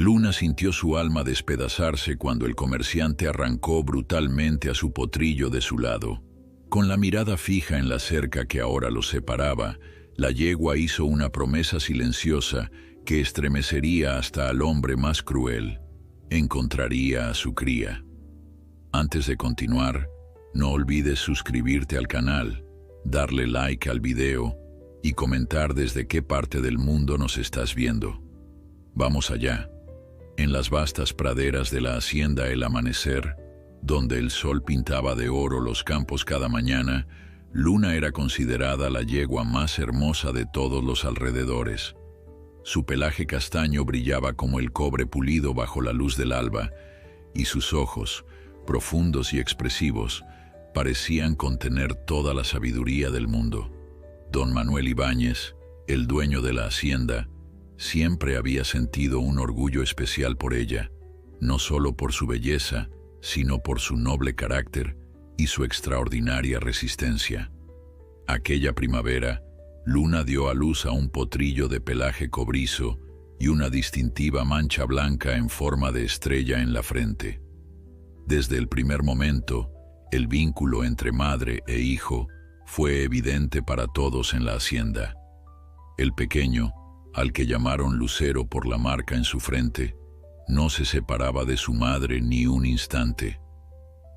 Luna sintió su alma despedazarse cuando el comerciante arrancó brutalmente a su potrillo de su lado. Con la mirada fija en la cerca que ahora los separaba, la yegua hizo una promesa silenciosa que estremecería hasta al hombre más cruel. Encontraría a su cría. Antes de continuar, no olvides suscribirte al canal, darle like al video y comentar desde qué parte del mundo nos estás viendo. Vamos allá. En las vastas praderas de la hacienda El Amanecer, donde el sol pintaba de oro los campos cada mañana, Luna era considerada la yegua más hermosa de todos los alrededores. Su pelaje castaño brillaba como el cobre pulido bajo la luz del alba, y sus ojos, profundos y expresivos, parecían contener toda la sabiduría del mundo. Don Manuel Ibáñez, el dueño de la hacienda, siempre había sentido un orgullo especial por ella, no solo por su belleza, sino por su noble carácter y su extraordinaria resistencia. Aquella primavera, Luna dio a luz a un potrillo de pelaje cobrizo y una distintiva mancha blanca en forma de estrella en la frente. Desde el primer momento, el vínculo entre madre e hijo fue evidente para todos en la hacienda. El pequeño, al que llamaron Lucero por la marca en su frente, no se separaba de su madre ni un instante.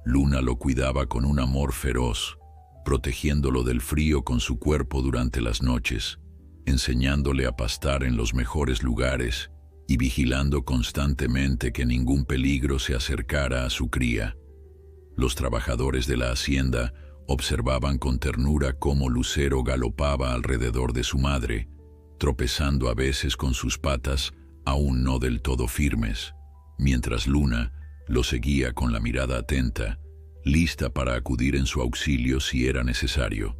Luna lo cuidaba con un amor feroz, protegiéndolo del frío con su cuerpo durante las noches, enseñándole a pastar en los mejores lugares y vigilando constantemente que ningún peligro se acercara a su cría. Los trabajadores de la hacienda observaban con ternura cómo Lucero galopaba alrededor de su madre, tropezando a veces con sus patas, aún no del todo firmes, mientras Luna lo seguía con la mirada atenta, lista para acudir en su auxilio si era necesario.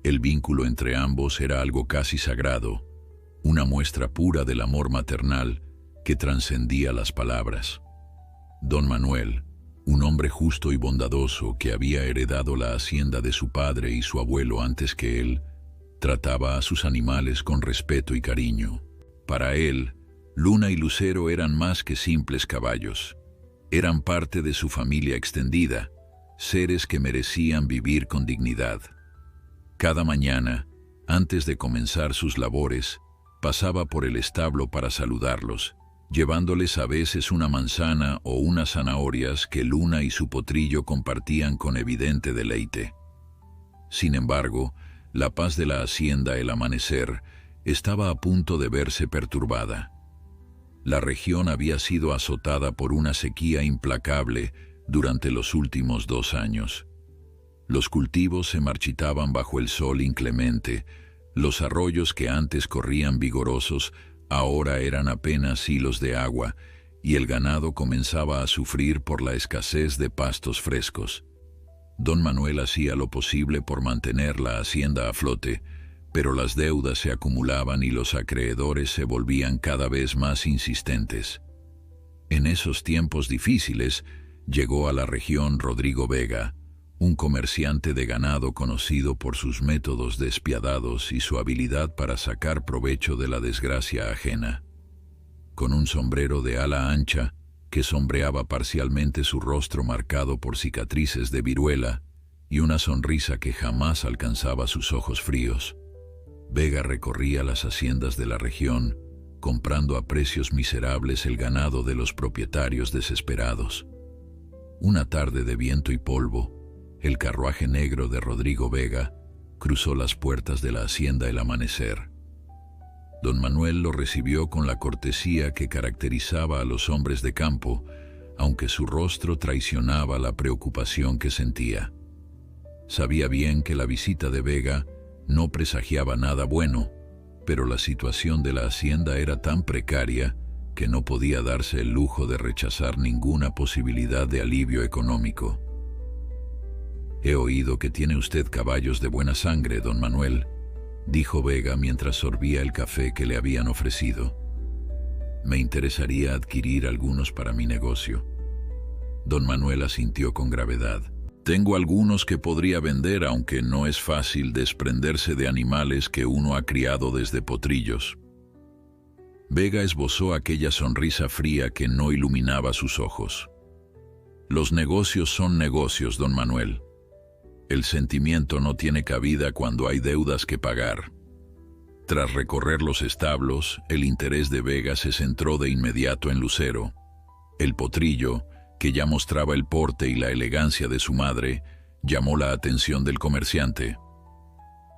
El vínculo entre ambos era algo casi sagrado, una muestra pura del amor maternal que trascendía las palabras. Don Manuel, un hombre justo y bondadoso que había heredado la hacienda de su padre y su abuelo antes que él, trataba a sus animales con respeto y cariño. Para él, Luna y Lucero eran más que simples caballos. Eran parte de su familia extendida, seres que merecían vivir con dignidad. Cada mañana, antes de comenzar sus labores, pasaba por el establo para saludarlos, llevándoles a veces una manzana o unas zanahorias que Luna y su potrillo compartían con evidente deleite. Sin embargo, la paz de la hacienda El Amanecer estaba a punto de verse perturbada. La región había sido azotada por una sequía implacable durante los últimos 2 años. Los cultivos se marchitaban bajo el sol inclemente, los arroyos que antes corrían vigorosos ahora eran apenas hilos de agua, y el ganado comenzaba a sufrir por la escasez de pastos frescos. Don Manuel hacía lo posible por mantener la hacienda a flote, pero las deudas se acumulaban y los acreedores se volvían cada vez más insistentes. En esos tiempos difíciles, llegó a la región Rodrigo Vega, un comerciante de ganado conocido por sus métodos despiadados y su habilidad para sacar provecho de la desgracia ajena. Con un sombrero de ala ancha, que sombreaba parcialmente su rostro marcado por cicatrices de viruela, y una sonrisa que jamás alcanzaba sus ojos fríos, Vega recorría las haciendas de la región, comprando a precios miserables el ganado de los propietarios desesperados. Una tarde de viento y polvo, el carruaje negro de Rodrigo Vega cruzó las puertas de la hacienda El Amanecer. Don Manuel lo recibió con la cortesía que caracterizaba a los hombres de campo, aunque su rostro traicionaba la preocupación que sentía. Sabía bien que la visita de Vega no presagiaba nada bueno, pero la situación de la hacienda era tan precaria que no podía darse el lujo de rechazar ninguna posibilidad de alivio económico. «He oído que tiene usted caballos de buena sangre, don Manuel», dijo Vega mientras sorbía el café que le habían ofrecido. «Me interesaría adquirir algunos para mi negocio». Don Manuel asintió con gravedad. «Tengo algunos que podría vender, aunque no es fácil desprenderse de animales que uno ha criado desde potrillos». Vega esbozó aquella sonrisa fría que no iluminaba sus ojos. Los negocios son negocios, don Manuel. El sentimiento no tiene cabida cuando hay deudas que pagar. Tras recorrer los establos, el interés de Vega se centró de inmediato en Lucero. El potrillo, que ya mostraba el porte y la elegancia de su madre, llamó la atención del comerciante.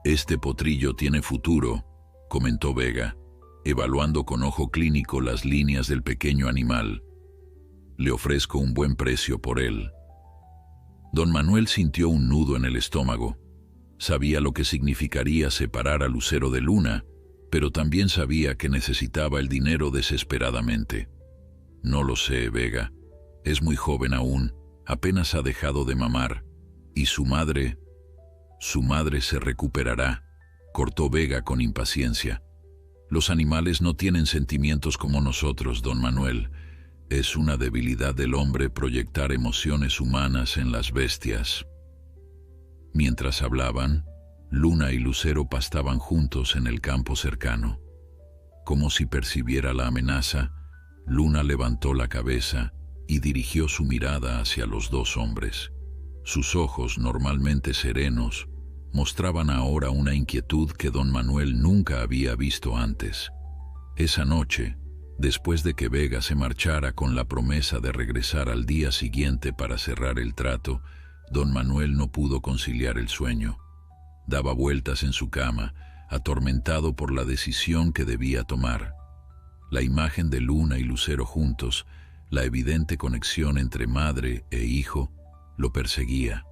«Este potrillo tiene futuro», comentó Vega, evaluando con ojo clínico las líneas del pequeño animal. «Le ofrezco un buen precio por él». Don Manuel sintió un nudo en el estómago. Sabía lo que significaría separar a Lucero de Luna, pero también sabía que necesitaba el dinero desesperadamente. «No lo sé, Vega. Es muy joven aún, apenas ha dejado de mamar. Y su madre se recuperará», cortó Vega con impaciencia. «Los animales no tienen sentimientos como nosotros, don Manuel. Es una debilidad del hombre proyectar emociones humanas en las bestias». Mientras hablaban, Luna y Lucero pastaban juntos en el campo cercano. Como si percibiera la amenaza, Luna levantó la cabeza y dirigió su mirada hacia los dos hombres. Sus ojos, normalmente serenos, mostraban ahora una inquietud que don Manuel nunca había visto antes. Esa noche, después de que Vega se marchara con la promesa de regresar al día siguiente para cerrar el trato, don Manuel no pudo conciliar el sueño. Daba vueltas en su cama, atormentado por la decisión que debía tomar. La imagen de Luna y Lucero juntos, la evidente conexión entre madre e hijo, lo perseguía.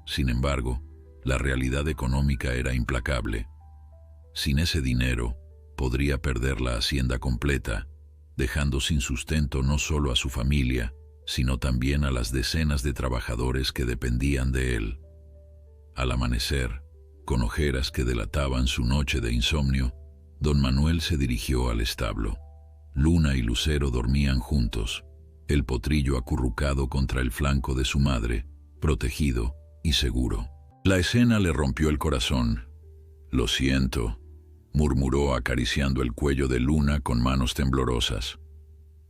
Sin embargo, la realidad económica era implacable. Sin ese dinero, podría perder la hacienda completa, dejando sin sustento no solo a su familia, sino también a las decenas de trabajadores que dependían de él. Al amanecer, con ojeras que delataban su noche de insomnio, don Manuel se dirigió al establo. Luna y Lucero dormían juntos, el potrillo acurrucado contra el flanco de su madre, protegido y seguro. La escena le rompió el corazón. «Lo siento», murmuró acariciando el cuello de Luna con manos temblorosas.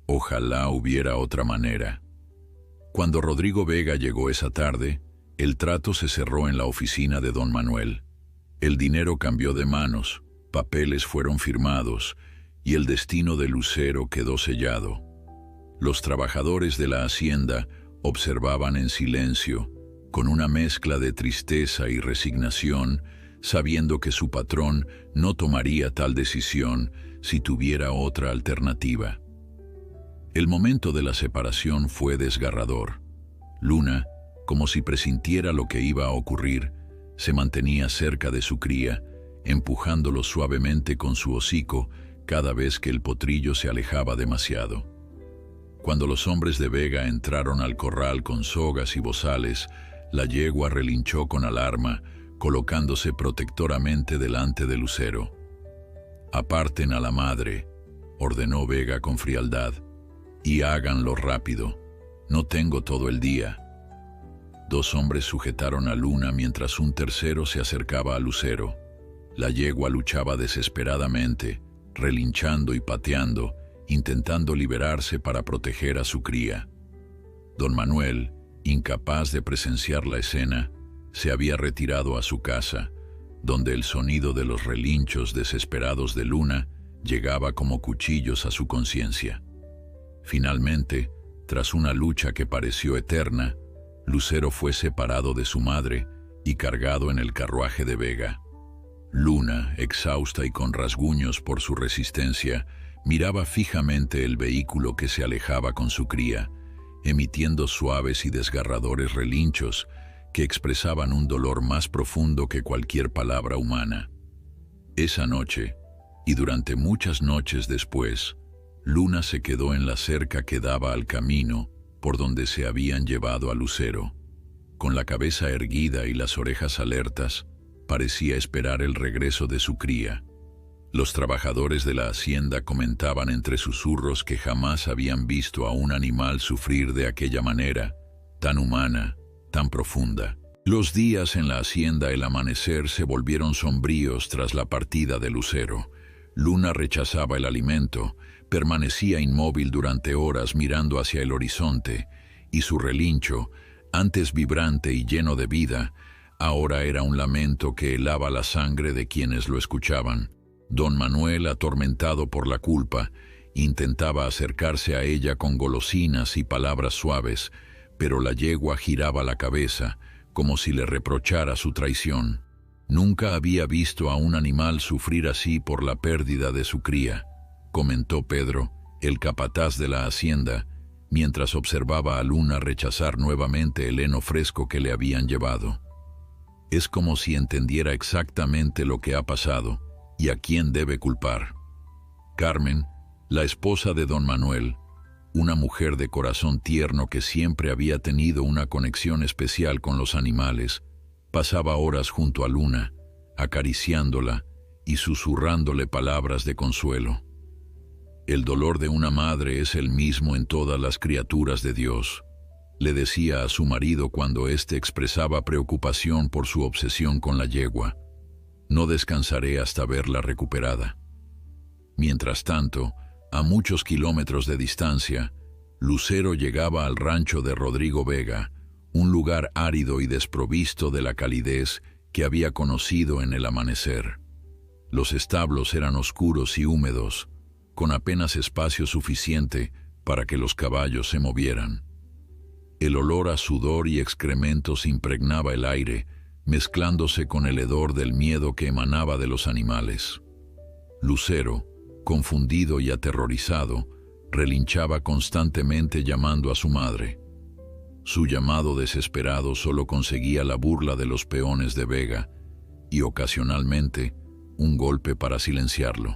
«Ojalá hubiera otra manera». Cuando Rodrigo Vega llegó esa tarde, el trato se cerró en la oficina de don Manuel. El dinero cambió de manos, papeles fueron firmados y el destino de Lucero quedó sellado. Los trabajadores de la hacienda observaban en silencio, con una mezcla de tristeza y resignación, sabiendo que su patrón no tomaría tal decisión si tuviera otra alternativa. El momento de la separación fue desgarrador. Luna, como si presintiera lo que iba a ocurrir, se mantenía cerca de su cría, empujándolo suavemente con su hocico cada vez que el potrillo se alejaba demasiado. Cuando los hombres de Vega entraron al corral con sogas y bozales, la yegua relinchó con alarma, colocándose protectoramente delante de Lucero. «Aparten a la madre», ordenó Vega con frialdad, «y háganlo rápido. No tengo todo el día». Dos hombres sujetaron a Luna mientras un tercero se acercaba a Lucero. La yegua luchaba desesperadamente, relinchando y pateando, intentando liberarse para proteger a su cría. Don Manuel, incapaz de presenciar la escena, se había retirado a su casa, donde el sonido de los relinchos desesperados de Luna llegaba como cuchillos a su conciencia. Finalmente, tras una lucha que pareció eterna, Lucero fue separado de su madre y cargado en el carruaje de Vega. Luna, exhausta y con rasguños por su resistencia, miraba fijamente el vehículo que se alejaba con su cría, emitiendo suaves y desgarradores relinchos que expresaban un dolor más profundo que cualquier palabra humana. Esa noche, y durante muchas noches después, Luna se quedó en la cerca que daba al camino por donde se habían llevado a Lucero. Con la cabeza erguida y las orejas alertas, parecía esperar el regreso de su cría. Los trabajadores de la hacienda comentaban entre susurros que jamás habían visto a un animal sufrir de aquella manera, tan humana, tan profunda. Los días en la hacienda el amanecer se volvieron sombríos tras la partida de Lucero. Luna rechazaba el alimento, permanecía inmóvil durante horas mirando hacia el horizonte, y su relincho, antes vibrante y lleno de vida, ahora era un lamento que helaba la sangre de quienes lo escuchaban. Don Manuel, atormentado por la culpa, intentaba acercarse a ella con golosinas y palabras suaves, pero la yegua giraba la cabeza, como si le reprochara su traición. Nunca había visto a un animal sufrir así por la pérdida de su cría, comentó Pedro, el capataz de la hacienda, mientras observaba a Luna rechazar nuevamente el heno fresco que le habían llevado. Es como si entendiera exactamente lo que ha pasado y a quién debe culpar. Carmen, la esposa de don Manuel, una mujer de corazón tierno que siempre había tenido una conexión especial con los animales, pasaba horas junto a Luna, acariciándola y susurrándole palabras de consuelo. El dolor de una madre es el mismo en todas las criaturas de Dios, le decía a su marido cuando éste expresaba preocupación por su obsesión con la yegua. No descansaré hasta verla recuperada. Mientras tanto, a muchos kilómetros de distancia, Lucero llegaba al rancho de Rodrigo Vega, un lugar árido y desprovisto de la calidez que había conocido en el amanecer. Los establos eran oscuros y húmedos, con apenas espacio suficiente para que los caballos se movieran. El olor a sudor y excrementos impregnaba el aire, mezclándose con el hedor del miedo que emanaba de los animales. Lucero, confundido y aterrorizado, relinchaba constantemente llamando a su madre. Su llamado desesperado solo conseguía la burla de los peones de Vega y ocasionalmente un golpe para silenciarlo.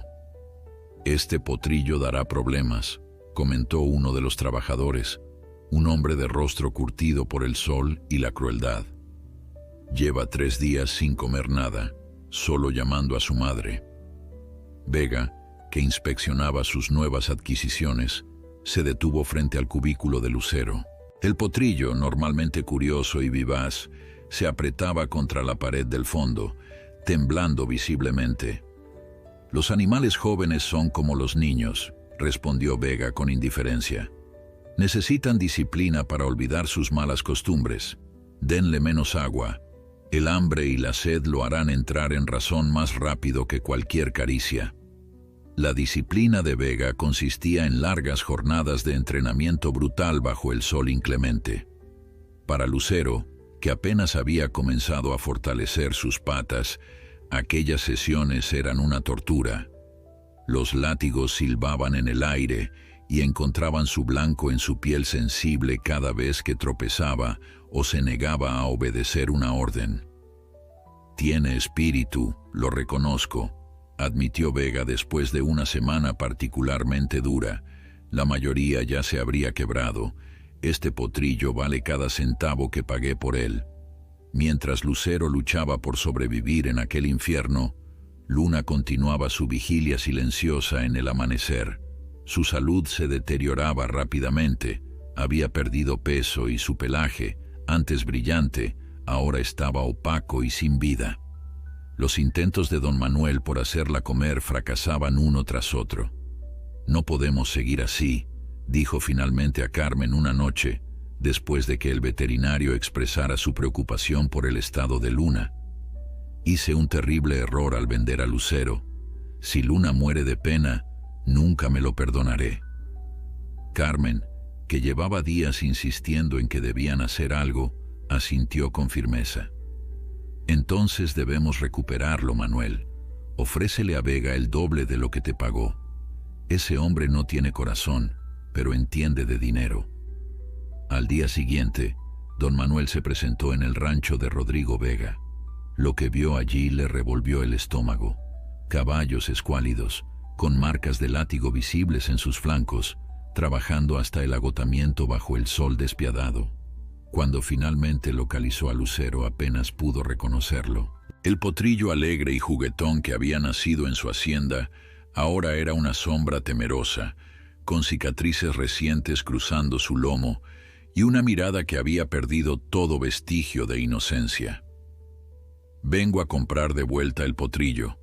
«Este potrillo dará problemas», comentó uno de los trabajadores, un hombre de rostro curtido por el sol y la crueldad. «Lleva 3 días sin comer nada, solo llamando a su madre». Vega, que inspeccionaba sus nuevas adquisiciones, se detuvo frente al cubículo de Lucero. El potrillo, normalmente curioso y vivaz, se apretaba contra la pared del fondo, temblando visiblemente. «Los animales jóvenes son como los niños», respondió Vega con indiferencia. «Necesitan disciplina para olvidar sus malas costumbres. Denle menos agua. El hambre y la sed lo harán entrar en razón más rápido que cualquier caricia». La disciplina de Vega consistía en largas jornadas de entrenamiento brutal bajo el sol inclemente. Para Lucero, que apenas había comenzado a fortalecer sus patas, aquellas sesiones eran una tortura. Los látigos silbaban en el aire y encontraban su blanco en su piel sensible cada vez que tropezaba o se negaba a obedecer una orden. «Tiene espíritu, lo reconozco», admitió Vega después de una semana particularmente dura. «La mayoría ya se habría quebrado. Este potrillo vale cada centavo que pagué por él». Mientras Lucero luchaba por sobrevivir en aquel infierno, Luna continuaba su vigilia silenciosa en el amanecer. Su salud se deterioraba rápidamente, había perdido peso y su pelaje, antes brillante, ahora estaba opaco y sin vida. Los intentos de don Manuel por hacerla comer fracasaban uno tras otro. «No podemos seguir así», dijo finalmente a Carmen una noche, después de que el veterinario expresara su preocupación por el estado de Luna. «Hice un terrible error al vender a Lucero. Si Luna muere de pena, nunca me lo perdonaré». Carmen, que llevaba días insistiendo en que debían hacer algo, asintió con firmeza. «Entonces debemos recuperarlo, Manuel. Ofrécele a Vega el doble de lo que te pagó. Ese hombre no tiene corazón, pero entiende de dinero». Al día siguiente, don Manuel se presentó en el rancho de Rodrigo Vega. Lo que vio allí le revolvió el estómago. Caballos escuálidos, con marcas de látigo visibles en sus flancos, trabajando hasta el agotamiento bajo el sol despiadado. Cuando finalmente localizó a Lucero, apenas pudo reconocerlo. El potrillo alegre y juguetón que había nacido en su hacienda ahora era una sombra temerosa, con cicatrices recientes cruzando su lomo y una mirada que había perdido todo vestigio de inocencia. «Vengo a comprar de vuelta el potrillo»,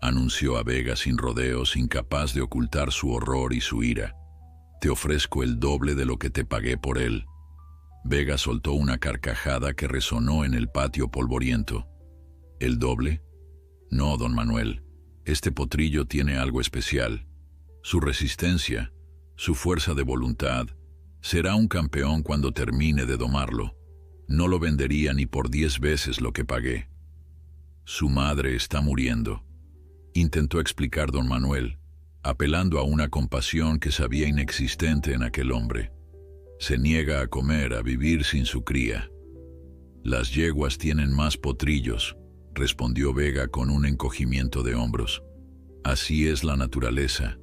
anunció a Vega sin rodeos, incapaz de ocultar su horror y su ira. «Te ofrezco el doble de lo que te pagué por él». Vega soltó una carcajada que resonó en el patio polvoriento. ¿El doble? No, don Manuel. Este potrillo tiene algo especial. Su resistencia, su fuerza de voluntad. Será un campeón cuando termine de domarlo. No lo vendería ni por 10 veces lo que pagué. Su madre está muriendo, intentó explicar don Manuel, apelando a una compasión que sabía inexistente en aquel hombre. Se niega a comer, a vivir sin su cría. Las yeguas tienen más potrillos, respondió Vega con un encogimiento de hombros. Así es la naturaleza.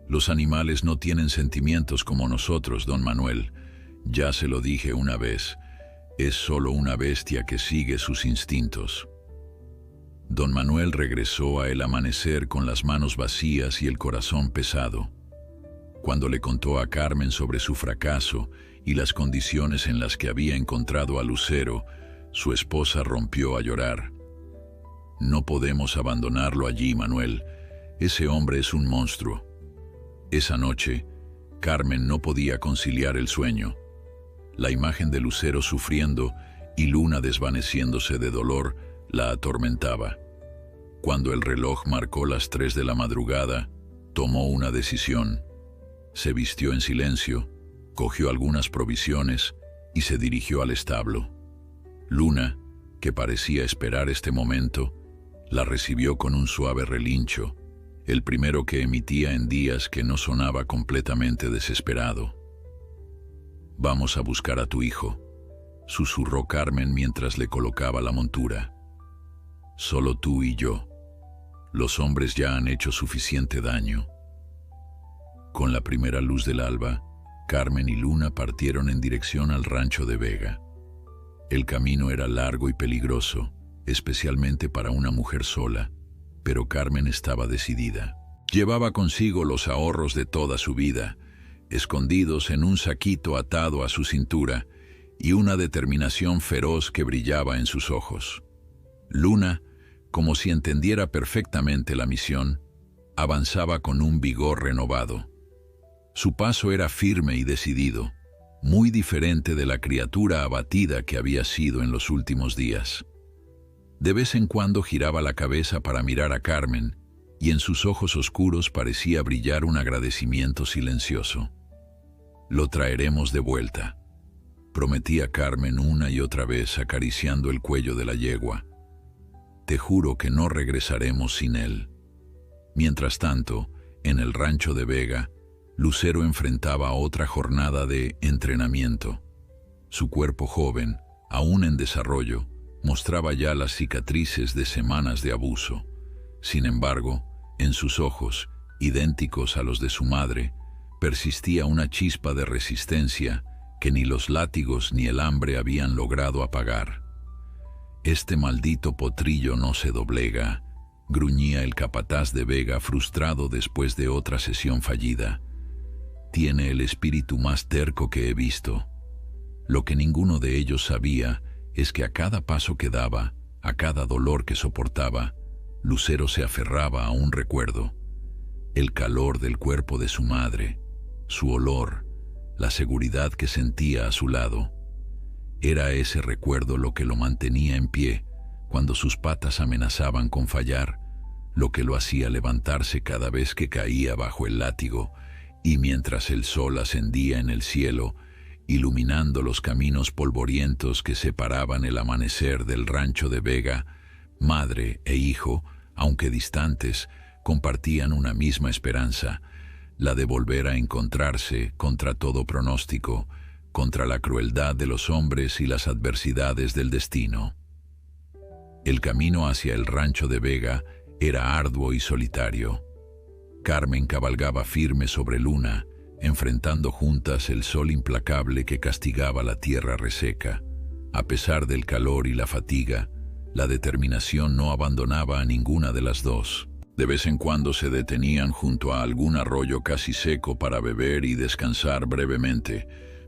Los animales no tienen sentimientos como nosotros, don Manuel. Ya se lo dije una vez. Es solo una bestia que sigue sus instintos. Don Manuel regresó a el amanecer con las manos vacías y el corazón pesado. Cuando le contó a Carmen sobre su fracaso y las condiciones en las que había encontrado a Lucero, su esposa rompió a llorar. «No podemos abandonarlo allí, Manuel. Ese hombre es un monstruo». Esa noche, Carmen no podía conciliar el sueño. La imagen de Lucero sufriendo y Luna desvaneciéndose de dolor la atormentaba. Cuando el reloj marcó las 3 de la madrugada, tomó una decisión. Se vistió en silencio, cogió algunas provisiones y se dirigió al establo. Luna, que parecía esperar este momento, la recibió con un suave relincho, el primero que emitía en días que no sonaba completamente desesperado. «Vamos a buscar a tu hijo», susurró Carmen mientras le colocaba la montura. «Solo tú y yo. Los hombres ya han hecho suficiente daño». Con la primera luz del alba, Carmen y Luna partieron en dirección al rancho de Vega. El camino era largo y peligroso, especialmente para una mujer sola, pero Carmen estaba decidida. Llevaba consigo los ahorros de toda su vida, escondidos en un saquito atado a su cintura, y una determinación feroz que brillaba en sus ojos. Luna, como si entendiera perfectamente la misión, avanzaba con un vigor renovado. Su paso era firme y decidido, muy diferente de la criatura abatida que había sido en los últimos días. De vez en cuando giraba la cabeza para mirar a Carmen, y en sus ojos oscuros parecía brillar un agradecimiento silencioso. «Lo traeremos de vuelta», prometía Carmen una y otra vez acariciando el cuello de la yegua. «Te juro que no regresaremos sin él». Mientras tanto, en el rancho de Vega, Lucero enfrentaba otra jornada de entrenamiento. Su cuerpo joven, aún en desarrollo, mostraba ya las cicatrices de semanas de abuso. Sin embargo, en sus ojos, idénticos a los de su madre, persistía una chispa de resistencia que ni los látigos ni el hambre habían logrado apagar. «Este maldito potrillo no se doblega», gruñía el capataz de Vega frustrado después de otra sesión fallida. «Tiene el espíritu más terco que he visto». Lo que ninguno de ellos sabía es que a cada paso que daba, a cada dolor que soportaba, Lucero se aferraba a un recuerdo. El calor del cuerpo de su madre, su olor, la seguridad que sentía a su lado. Era ese recuerdo lo que lo mantenía en pie cuando sus patas amenazaban con fallar, lo que lo hacía levantarse cada vez que caía bajo el látigo, y mientras el sol ascendía en el cielo, iluminando los caminos polvorientos que separaban el amanecer del rancho de Vega, madre e hijo, aunque distantes, compartían una misma esperanza, la de volver a encontrarse contra todo pronóstico, contra la crueldad de los hombres y las adversidades del destino. El camino hacia el rancho de Vega era arduo y solitario. Carmen cabalgaba firme sobre Luna, enfrentando juntas el sol implacable que castigaba la tierra reseca. A pesar del calor y la fatiga, la determinación no abandonaba a ninguna de las dos. De vez en cuando se detenían junto a algún arroyo casi seco para beber y descansar brevemente,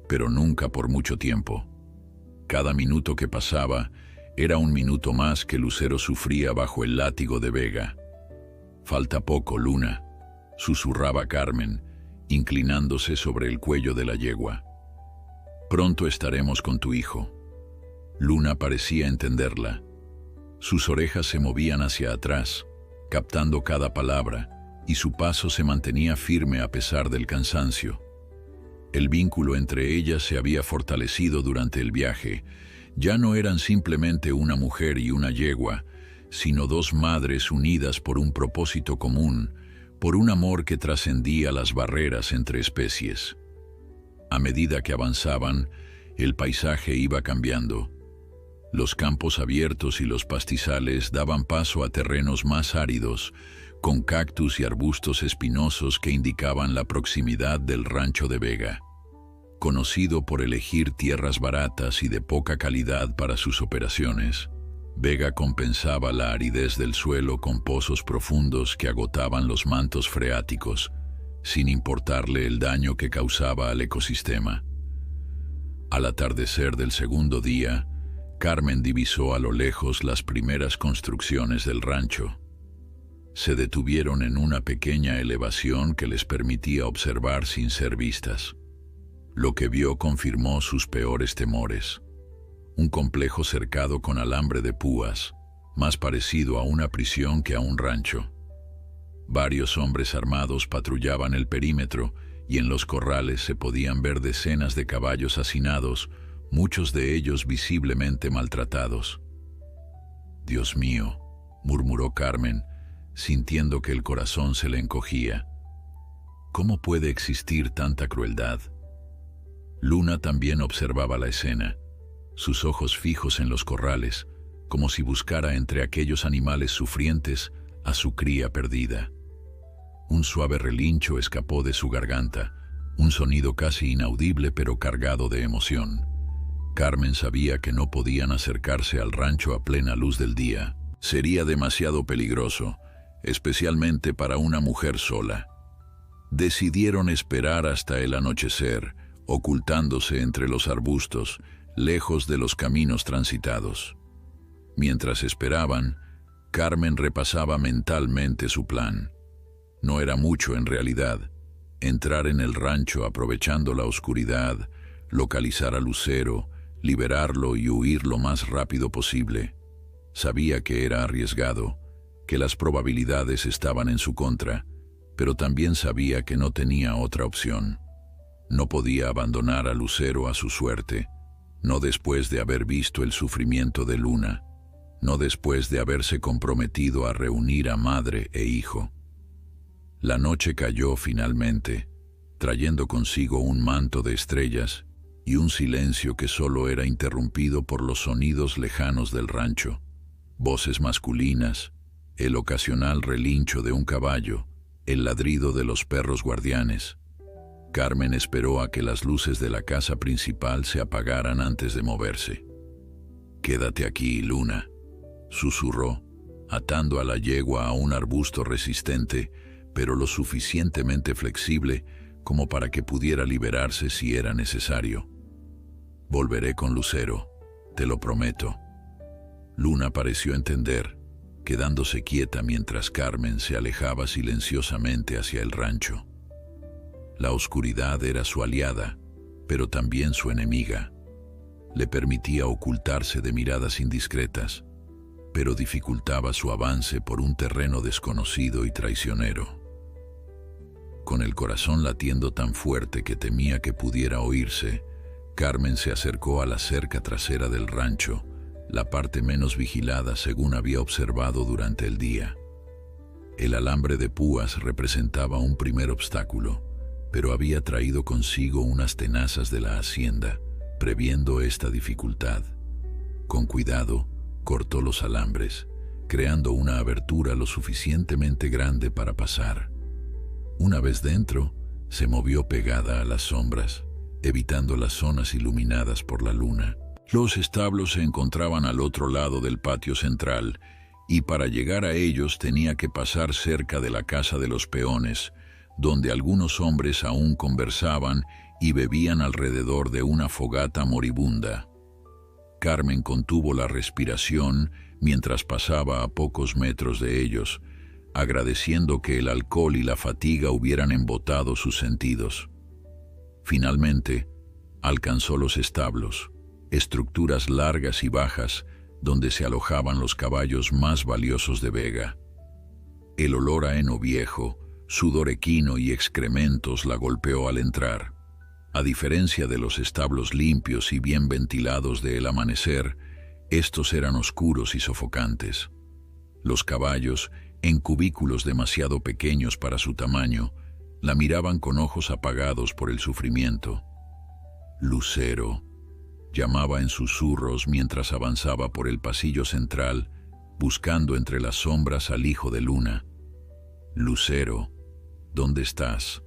pero nunca por mucho tiempo. Cada minuto que pasaba era un minuto más que Lucero sufría bajo el látigo de Vega. Falta poco, Luna, susurraba Carmen, inclinándose sobre el cuello de la yegua. Pronto estaremos con tu hijo. Luna parecía entenderla. Sus orejas se movían hacia atrás, captando cada palabra, y su paso se mantenía firme a pesar del cansancio. El vínculo entre ellas se había fortalecido durante el viaje. Ya no eran simplemente una mujer y una yegua, sino dos madres unidas por un propósito común, por un amor que trascendía las barreras entre especies. A medida que avanzaban, el paisaje iba cambiando. Los campos abiertos y los pastizales daban paso a terrenos más áridos, con cactus y arbustos espinosos que indicaban la proximidad del rancho de Vega. Conocido por elegir tierras baratas y de poca calidad para sus operaciones, Vega compensaba la aridez del suelo con pozos profundos que agotaban los mantos freáticos, sin importarle el daño que causaba al ecosistema. Al atardecer del segundo día, Carmen divisó a lo lejos las primeras construcciones del rancho. Se detuvieron en una pequeña elevación que les permitía observar sin ser vistas. Lo que vio confirmó sus peores temores. Un complejo cercado con alambre de púas, más parecido a una prisión que a un rancho. Varios hombres armados patrullaban el perímetro y en los corrales se podían ver decenas de caballos hacinados, muchos de ellos visiblemente maltratados. «Dios mío», murmuró Carmen, sintiendo que el corazón se le encogía. «¿Cómo puede existir tanta crueldad?». Luna también observaba la escena, sus ojos fijos en los corrales, como si buscara entre aquellos animales sufrientes a su cría perdida. Un suave relincho escapó de su garganta, un sonido casi inaudible pero cargado de emoción. Carmen sabía que no podían acercarse al rancho a plena luz del día. Sería demasiado peligroso, especialmente para una mujer sola. Decidieron esperar hasta el anochecer, ocultándose entre los arbustos, lejos de los caminos transitados. Mientras esperaban, Carmen repasaba mentalmente su plan. No era mucho en realidad: entrar en el rancho aprovechando la oscuridad, localizar a Lucero, liberarlo y huir lo más rápido posible. Sabía que era arriesgado, que las probabilidades estaban en su contra, pero también sabía que no tenía otra opción. No podía abandonar a Lucero a su suerte, no después de haber visto el sufrimiento de Luna, no después de haberse comprometido a reunir a madre e hijo. La noche cayó finalmente, trayendo consigo un manto de estrellas y un silencio que solo era interrumpido por los sonidos lejanos del rancho, voces masculinas, el ocasional relincho de un caballo, el ladrido de los perros guardianes. Carmen esperó a que las luces de la casa principal se apagaran antes de moverse. «Quédate aquí, Luna», susurró, atando a la yegua a un arbusto resistente, pero lo suficientemente flexible como para que pudiera liberarse si era necesario. «Volveré con Lucero, te lo prometo». Luna pareció entender, quedándose quieta mientras Carmen se alejaba silenciosamente hacia el rancho. La oscuridad era su aliada, pero también su enemiga. Le permitía ocultarse de miradas indiscretas, pero dificultaba su avance por un terreno desconocido y traicionero. Con el corazón latiendo tan fuerte que temía que pudiera oírse, Carmen se acercó a la cerca trasera del rancho, la parte menos vigilada según había observado durante el día. El alambre de púas representaba un primer obstáculo, pero había traído consigo unas tenazas de la hacienda, previendo esta dificultad. Con cuidado, cortó los alambres, creando una abertura lo suficientemente grande para pasar. Una vez dentro, se movió pegada a las sombras, evitando las zonas iluminadas por la luna. Los establos se encontraban al otro lado del patio central, y para llegar a ellos tenía que pasar cerca de la casa de los peones, donde algunos hombres aún conversaban y bebían alrededor de una fogata moribunda. Carmen contuvo la respiración mientras pasaba a pocos metros de ellos, agradeciendo que el alcohol y la fatiga hubieran embotado sus sentidos. Finalmente, alcanzó los establos, estructuras largas y bajas donde se alojaban los caballos más valiosos de Vega. El olor a heno viejo, sudor equino y excrementos la golpeó al entrar. A diferencia de los establos limpios y bien ventilados del amanecer, estos eran oscuros y sofocantes. Los caballos, en cubículos demasiado pequeños para su tamaño, la miraban con ojos apagados por el sufrimiento. Lucero, llamaba en susurros mientras avanzaba por el pasillo central, buscando entre las sombras al hijo de Luna. Lucero, ¿dónde estás?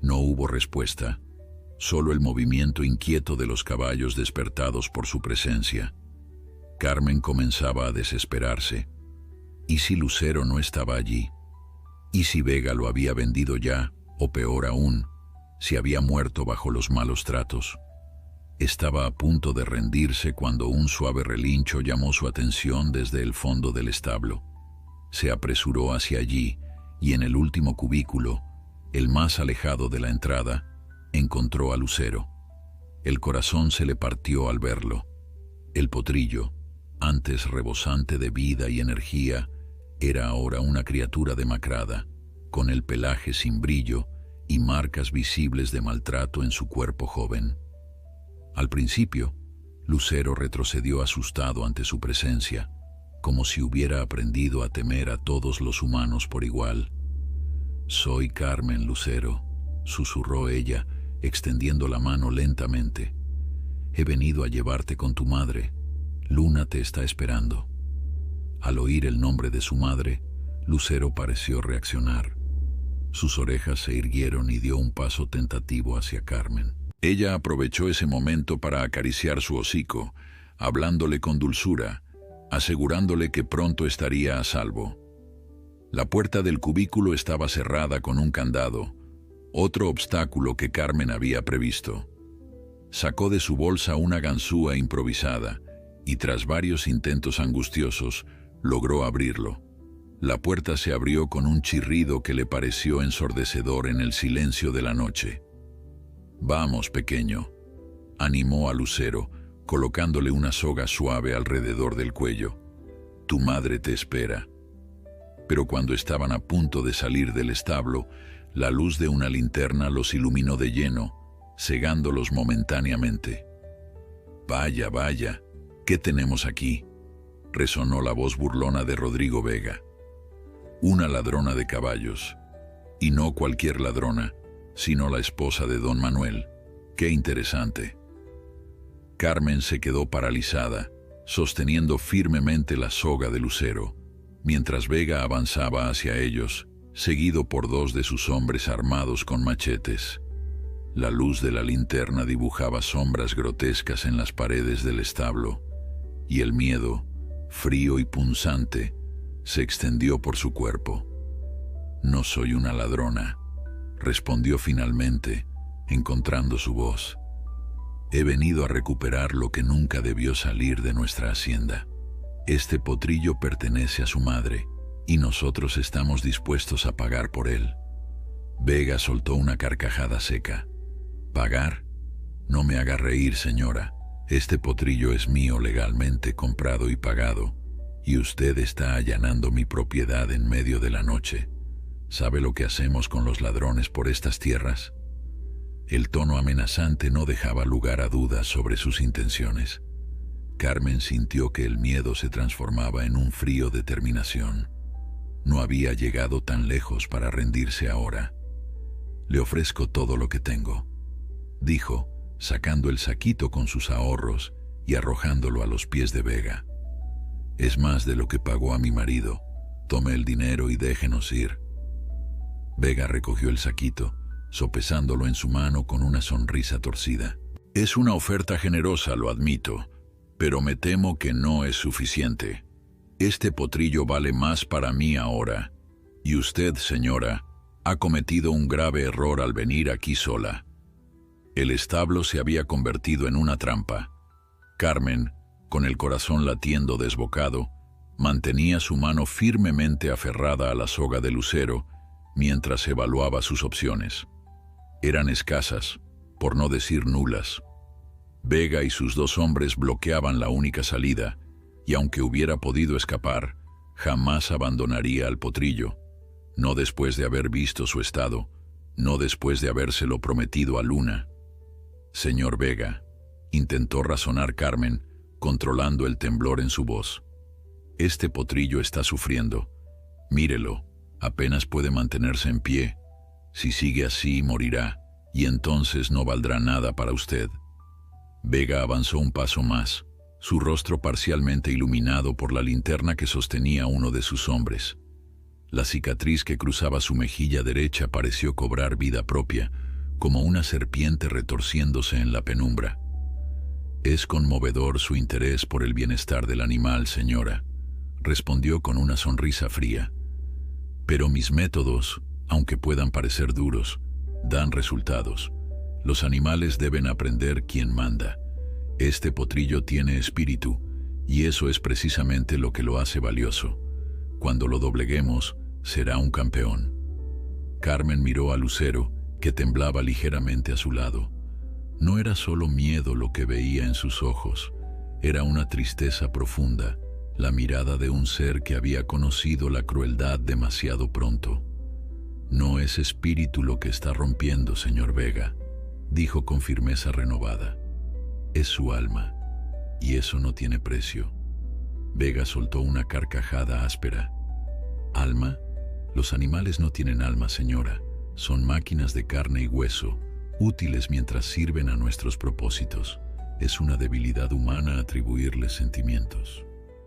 No hubo respuesta, solo el movimiento inquieto de los caballos despertados por su presencia. Carmen comenzaba a desesperarse. ¿Y si Lucero no estaba allí? ¿Y si Vega lo había vendido ya, o peor aún, si había muerto bajo los malos tratos? Estaba a punto de rendirse cuando un suave relincho llamó su atención desde el fondo del establo. Se apresuró hacia allí y en el último cubículo, el más alejado de la entrada, encontró a Lucero. El corazón se le partió al verlo. El potrillo, antes rebosante de vida y energía, era ahora una criatura demacrada, con el pelaje sin brillo y marcas visibles de maltrato en su cuerpo joven. Al principio, Lucero retrocedió asustado ante su presencia, como si hubiera aprendido a temer a todos los humanos por igual. «Soy Carmen, Lucero», susurró ella, extendiendo la mano lentamente. «He venido a llevarte con tu madre. Luna te está esperando». Al oír el nombre de su madre, Lucero pareció reaccionar. Sus orejas se irguieron y dio un paso tentativo hacia Carmen. Ella aprovechó ese momento para acariciar su hocico, hablándole con dulzura, asegurándole que pronto estaría a salvo. La puerta del cubículo estaba cerrada con un candado, otro obstáculo que Carmen había previsto. Sacó de su bolsa una ganzúa improvisada y tras varios intentos angustiosos, logró abrirlo. La puerta se abrió con un chirrido que le pareció ensordecedor en el silencio de la noche. «Vamos, pequeño», animó a Lucero, colocándole una soga suave alrededor del cuello. «Tu madre te espera». Pero cuando estaban a punto de salir del establo, la luz de una linterna los iluminó de lleno, cegándolos momentáneamente. «Vaya, vaya, ¿qué tenemos aquí?», resonó la voz burlona de Rodrigo Vega. «Una ladrona de caballos. Y no cualquier ladrona, sino la esposa de don Manuel. ¡Qué interesante!». Carmen se quedó paralizada, sosteniendo firmemente la soga de Lucero, mientras Vega avanzaba hacia ellos, seguido por dos de sus hombres armados con machetes. La luz de la linterna dibujaba sombras grotescas en las paredes del establo, y el miedo, frío y punzante, se extendió por su cuerpo. «No soy una ladrona», respondió finalmente, encontrando su voz. «He venido a recuperar lo que nunca debió salir de nuestra hacienda. Este potrillo pertenece a su madre, y nosotros estamos dispuestos a pagar por él». Vega soltó una carcajada seca. «¿Pagar? No me haga reír, señora. Este potrillo es mío legalmente comprado y pagado, y usted está allanando mi propiedad en medio de la noche. ¿Sabe lo que hacemos con los ladrones por estas tierras?». El tono amenazante no dejaba lugar a dudas sobre sus intenciones. Carmen sintió que el miedo se transformaba en un frío determinación. No había llegado tan lejos para rendirse ahora. «Le ofrezco todo lo que tengo», dijo, sacando el saquito con sus ahorros y arrojándolo a los pies de Vega. «Es más de lo que pagó a mi marido. Tome el dinero y déjenos ir». Vega recogió el saquito, sopesándolo en su mano con una sonrisa torcida. «Es una oferta generosa, lo admito, pero me temo que no es suficiente. Este potrillo vale más para mí ahora, y usted, señora, ha cometido un grave error al venir aquí sola». El establo se había convertido en una trampa. Carmen, con el corazón latiendo desbocado, Mantenía su mano firmemente aferrada a la soga del lucero mientras evaluaba sus opciones. Eran escasas, por no decir nulas. Vega y sus 2 hombres bloqueaban la única salida, y aunque hubiera podido escapar, jamás abandonaría al potrillo, no después de haber visto su estado, no después de habérselo prometido a Luna. Señor Vega, intentó razonar Carmen, controlando el temblor en su voz. Este potrillo está sufriendo. Mírelo, apenas puede mantenerse en pie. Si sigue así, morirá, y entonces no valdrá nada para usted. Vega avanzó un paso más, su rostro parcialmente iluminado por la linterna que sostenía uno de sus hombres. La cicatriz que cruzaba su mejilla derecha pareció cobrar vida propia, como una serpiente retorciéndose en la penumbra. Es conmovedor su interés por el bienestar del animal, señora, respondió con una sonrisa fría. Pero mis métodos, aunque puedan parecer duros, dan resultados. Los animales deben aprender quién manda. Este potrillo tiene espíritu, y eso es precisamente lo que lo hace valioso. Cuando lo dobleguemos, será un campeón. Carmen miró a Lucero, que temblaba ligeramente a su lado. No era solo miedo lo que veía en sus ojos, era una tristeza profunda, la mirada de un ser que había conocido la crueldad demasiado pronto. No es espíritu lo que está rompiendo, señor Vega, dijo con firmeza renovada. Es su alma, y eso no tiene precio. Vega soltó una carcajada áspera. ¿Alma? Los animales no tienen alma, señora. Son máquinas de carne y hueso, útiles mientras sirven a nuestros propósitos. Es una debilidad humana atribuirles sentimientos.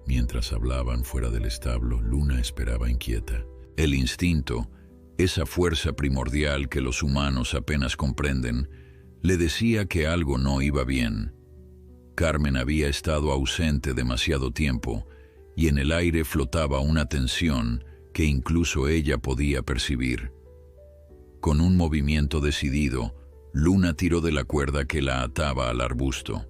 Mientras hablaban fuera del establo, Luna esperaba inquieta. El instinto, esa fuerza primordial que los humanos apenas comprenden, le decía que algo no iba bien. Carmen había estado ausente demasiado tiempo, y en el aire flotaba una tensión que incluso ella podía percibir. Con un movimiento decidido, Luna tiró de la cuerda que la ataba al arbusto.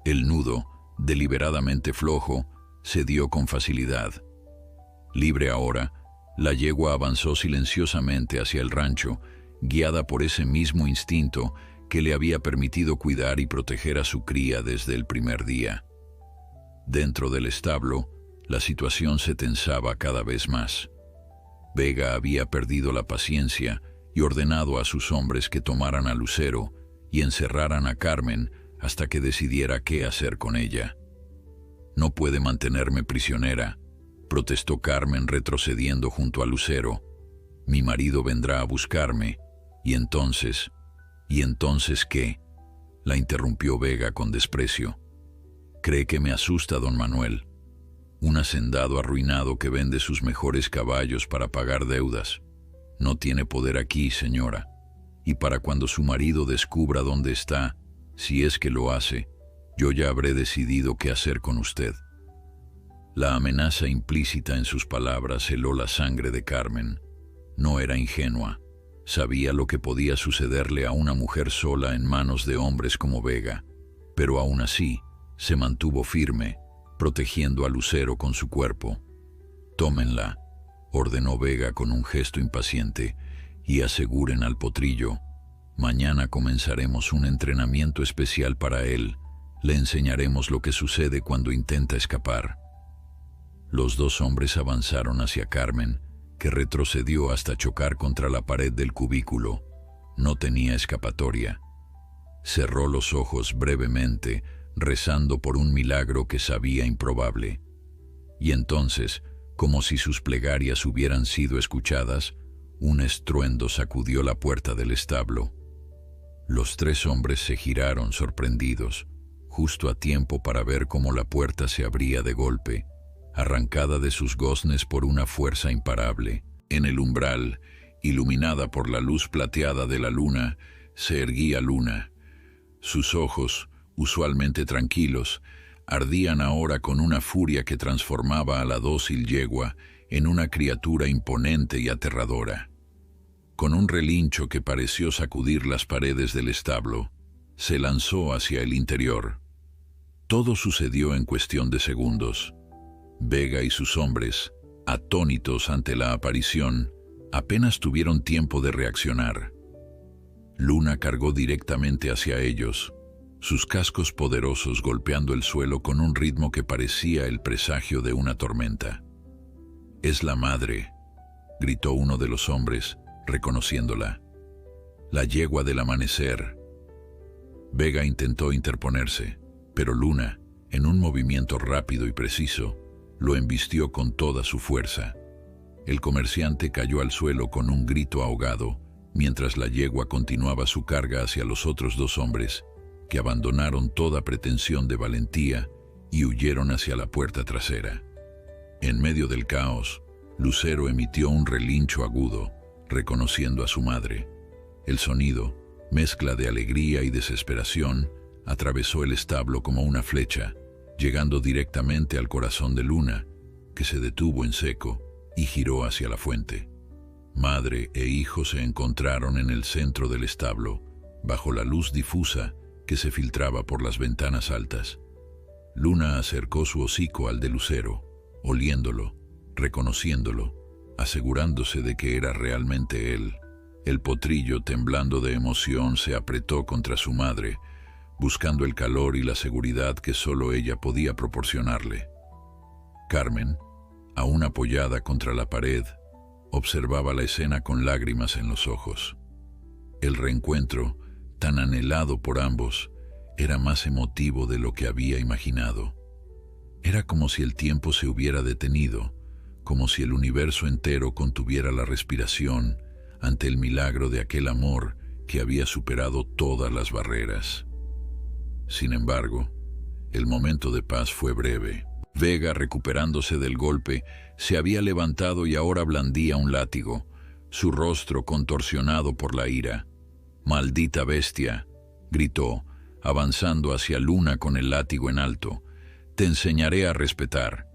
El nudo, deliberadamente flojo, cedió con facilidad. Libre ahora, la yegua avanzó silenciosamente hacia el rancho, guiada por ese mismo instinto que le había permitido cuidar y proteger a su cría desde el primer día. Dentro del establo, la situación se tensaba cada vez más. Vega había perdido la paciencia y ordenado a sus hombres que tomaran a Lucero y encerraran a Carmen hasta que decidiera qué hacer con ella. «No puede mantenerme prisionera», protestó Carmen retrocediendo junto a Lucero. «Mi marido vendrá a buscarme, y entonces ¿qué?», la interrumpió Vega con desprecio. «¿Cree que me asusta, don Manuel? Un hacendado arruinado que vende sus mejores caballos para pagar deudas. No tiene poder aquí, señora, y para cuando su marido descubra dónde está, si es que lo hace, yo ya habré decidido qué hacer con usted». La amenaza implícita en sus palabras heló la sangre de Carmen. No era ingenua. Sabía lo que podía sucederle a una mujer sola en manos de hombres como Vega, pero aún así se mantuvo firme, protegiendo a Lucero con su cuerpo. «Tómenla», ordenó Vega con un gesto impaciente, «y aseguren al potrillo. Mañana comenzaremos un entrenamiento especial para él. Le enseñaremos lo que sucede cuando intenta escapar». Los 2 hombres avanzaron hacia Carmen, que retrocedió hasta chocar contra la pared del cubículo. No tenía escapatoria. Cerró los ojos brevemente, rezando por un milagro que sabía improbable. Y entonces, como si sus plegarias hubieran sido escuchadas, un estruendo sacudió la puerta del establo. Los 3 hombres se giraron sorprendidos, justo a tiempo para ver cómo la puerta se abría de golpe, arrancada de sus goznes por una fuerza imparable. En el umbral, iluminada por la luz plateada de la luna, se erguía Luna. Sus ojos, usualmente tranquilos, ardían ahora con una furia que transformaba a la dócil yegua en una criatura imponente y aterradora. Con un relincho que pareció sacudir las paredes del establo, se lanzó hacia el interior. Todo sucedió en cuestión de segundos. Vega y sus hombres, atónitos ante la aparición, apenas tuvieron tiempo de reaccionar. Luna cargó directamente hacia ellos, sus cascos poderosos golpeando el suelo con un ritmo que parecía el presagio de una tormenta. «Es la madre», gritó uno de los hombres, reconociéndola. «La yegua del amanecer». Vega intentó interponerse, pero Luna, en un movimiento rápido y preciso, lo embistió con toda su fuerza. El comerciante cayó al suelo con un grito ahogado, mientras la yegua continuaba su carga hacia los otros dos hombres, que abandonaron toda pretensión de valentía y huyeron hacia la puerta trasera. En medio del caos, Lucero emitió un relincho agudo, reconociendo a su madre. El sonido, mezcla de alegría y desesperación, atravesó el establo como una flecha, llegando directamente al corazón de Luna, que se detuvo en seco y giró hacia la fuente. Madre e hijo se encontraron en el centro del establo, bajo la luz difusa que se filtraba por las ventanas altas. Luna acercó su hocico al de Lucero, oliéndolo, reconociéndolo, asegurándose de que era realmente él. El potrillo, temblando de emoción, se apretó contra su madre, buscando el calor y la seguridad que solo ella podía proporcionarle. Carmen, aún apoyada contra la pared, observaba la escena con lágrimas en los ojos. El reencuentro, tan anhelado por ambos, era más emotivo de lo que había imaginado. Era como si el tiempo se hubiera detenido, como si el universo entero contuviera la respiración ante el milagro de aquel amor que había superado todas las barreras. Sin embargo, el momento de paz fue breve. Vega, recuperándose del golpe, se había levantado y ahora blandía un látigo, su rostro contorsionado por la ira. «¡Maldita bestia!», gritó, avanzando hacia Luna con el látigo en alto. «Te enseñaré a respetar».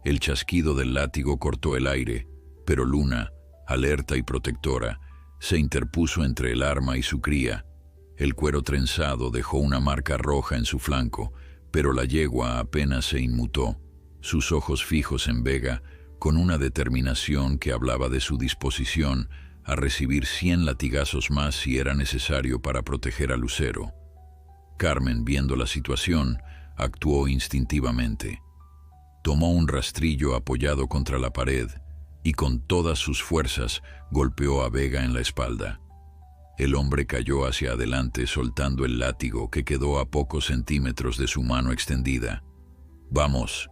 El chasquido del látigo cortó el aire, pero Luna, alerta y protectora, se interpuso entre el arma y su cría. El cuero trenzado dejó una marca roja en su flanco, pero la yegua apenas se inmutó, sus ojos fijos en Vega, con una determinación que hablaba de su disposición a recibir 100 latigazos más si era necesario para proteger a Lucero. Carmen, viendo la situación, actuó instintivamente. Tomó un rastrillo apoyado contra la pared y con todas sus fuerzas golpeó a Vega en la espalda. El hombre cayó hacia adelante soltando el látigo que quedó a pocos centímetros de su mano extendida. «¡Vamos!»,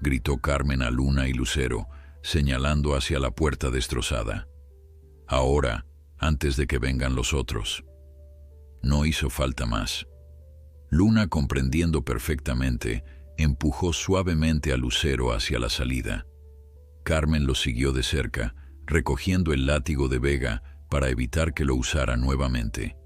gritó Carmen a Luna y Lucero, señalando hacia la puerta destrozada. «Ahora, antes de que vengan los otros». No hizo falta más. Luna, comprendiendo perfectamente, empujó suavemente a Lucero hacia la salida. Carmen lo siguió de cerca, recogiendo el látigo de Vega para evitar que lo usara nuevamente.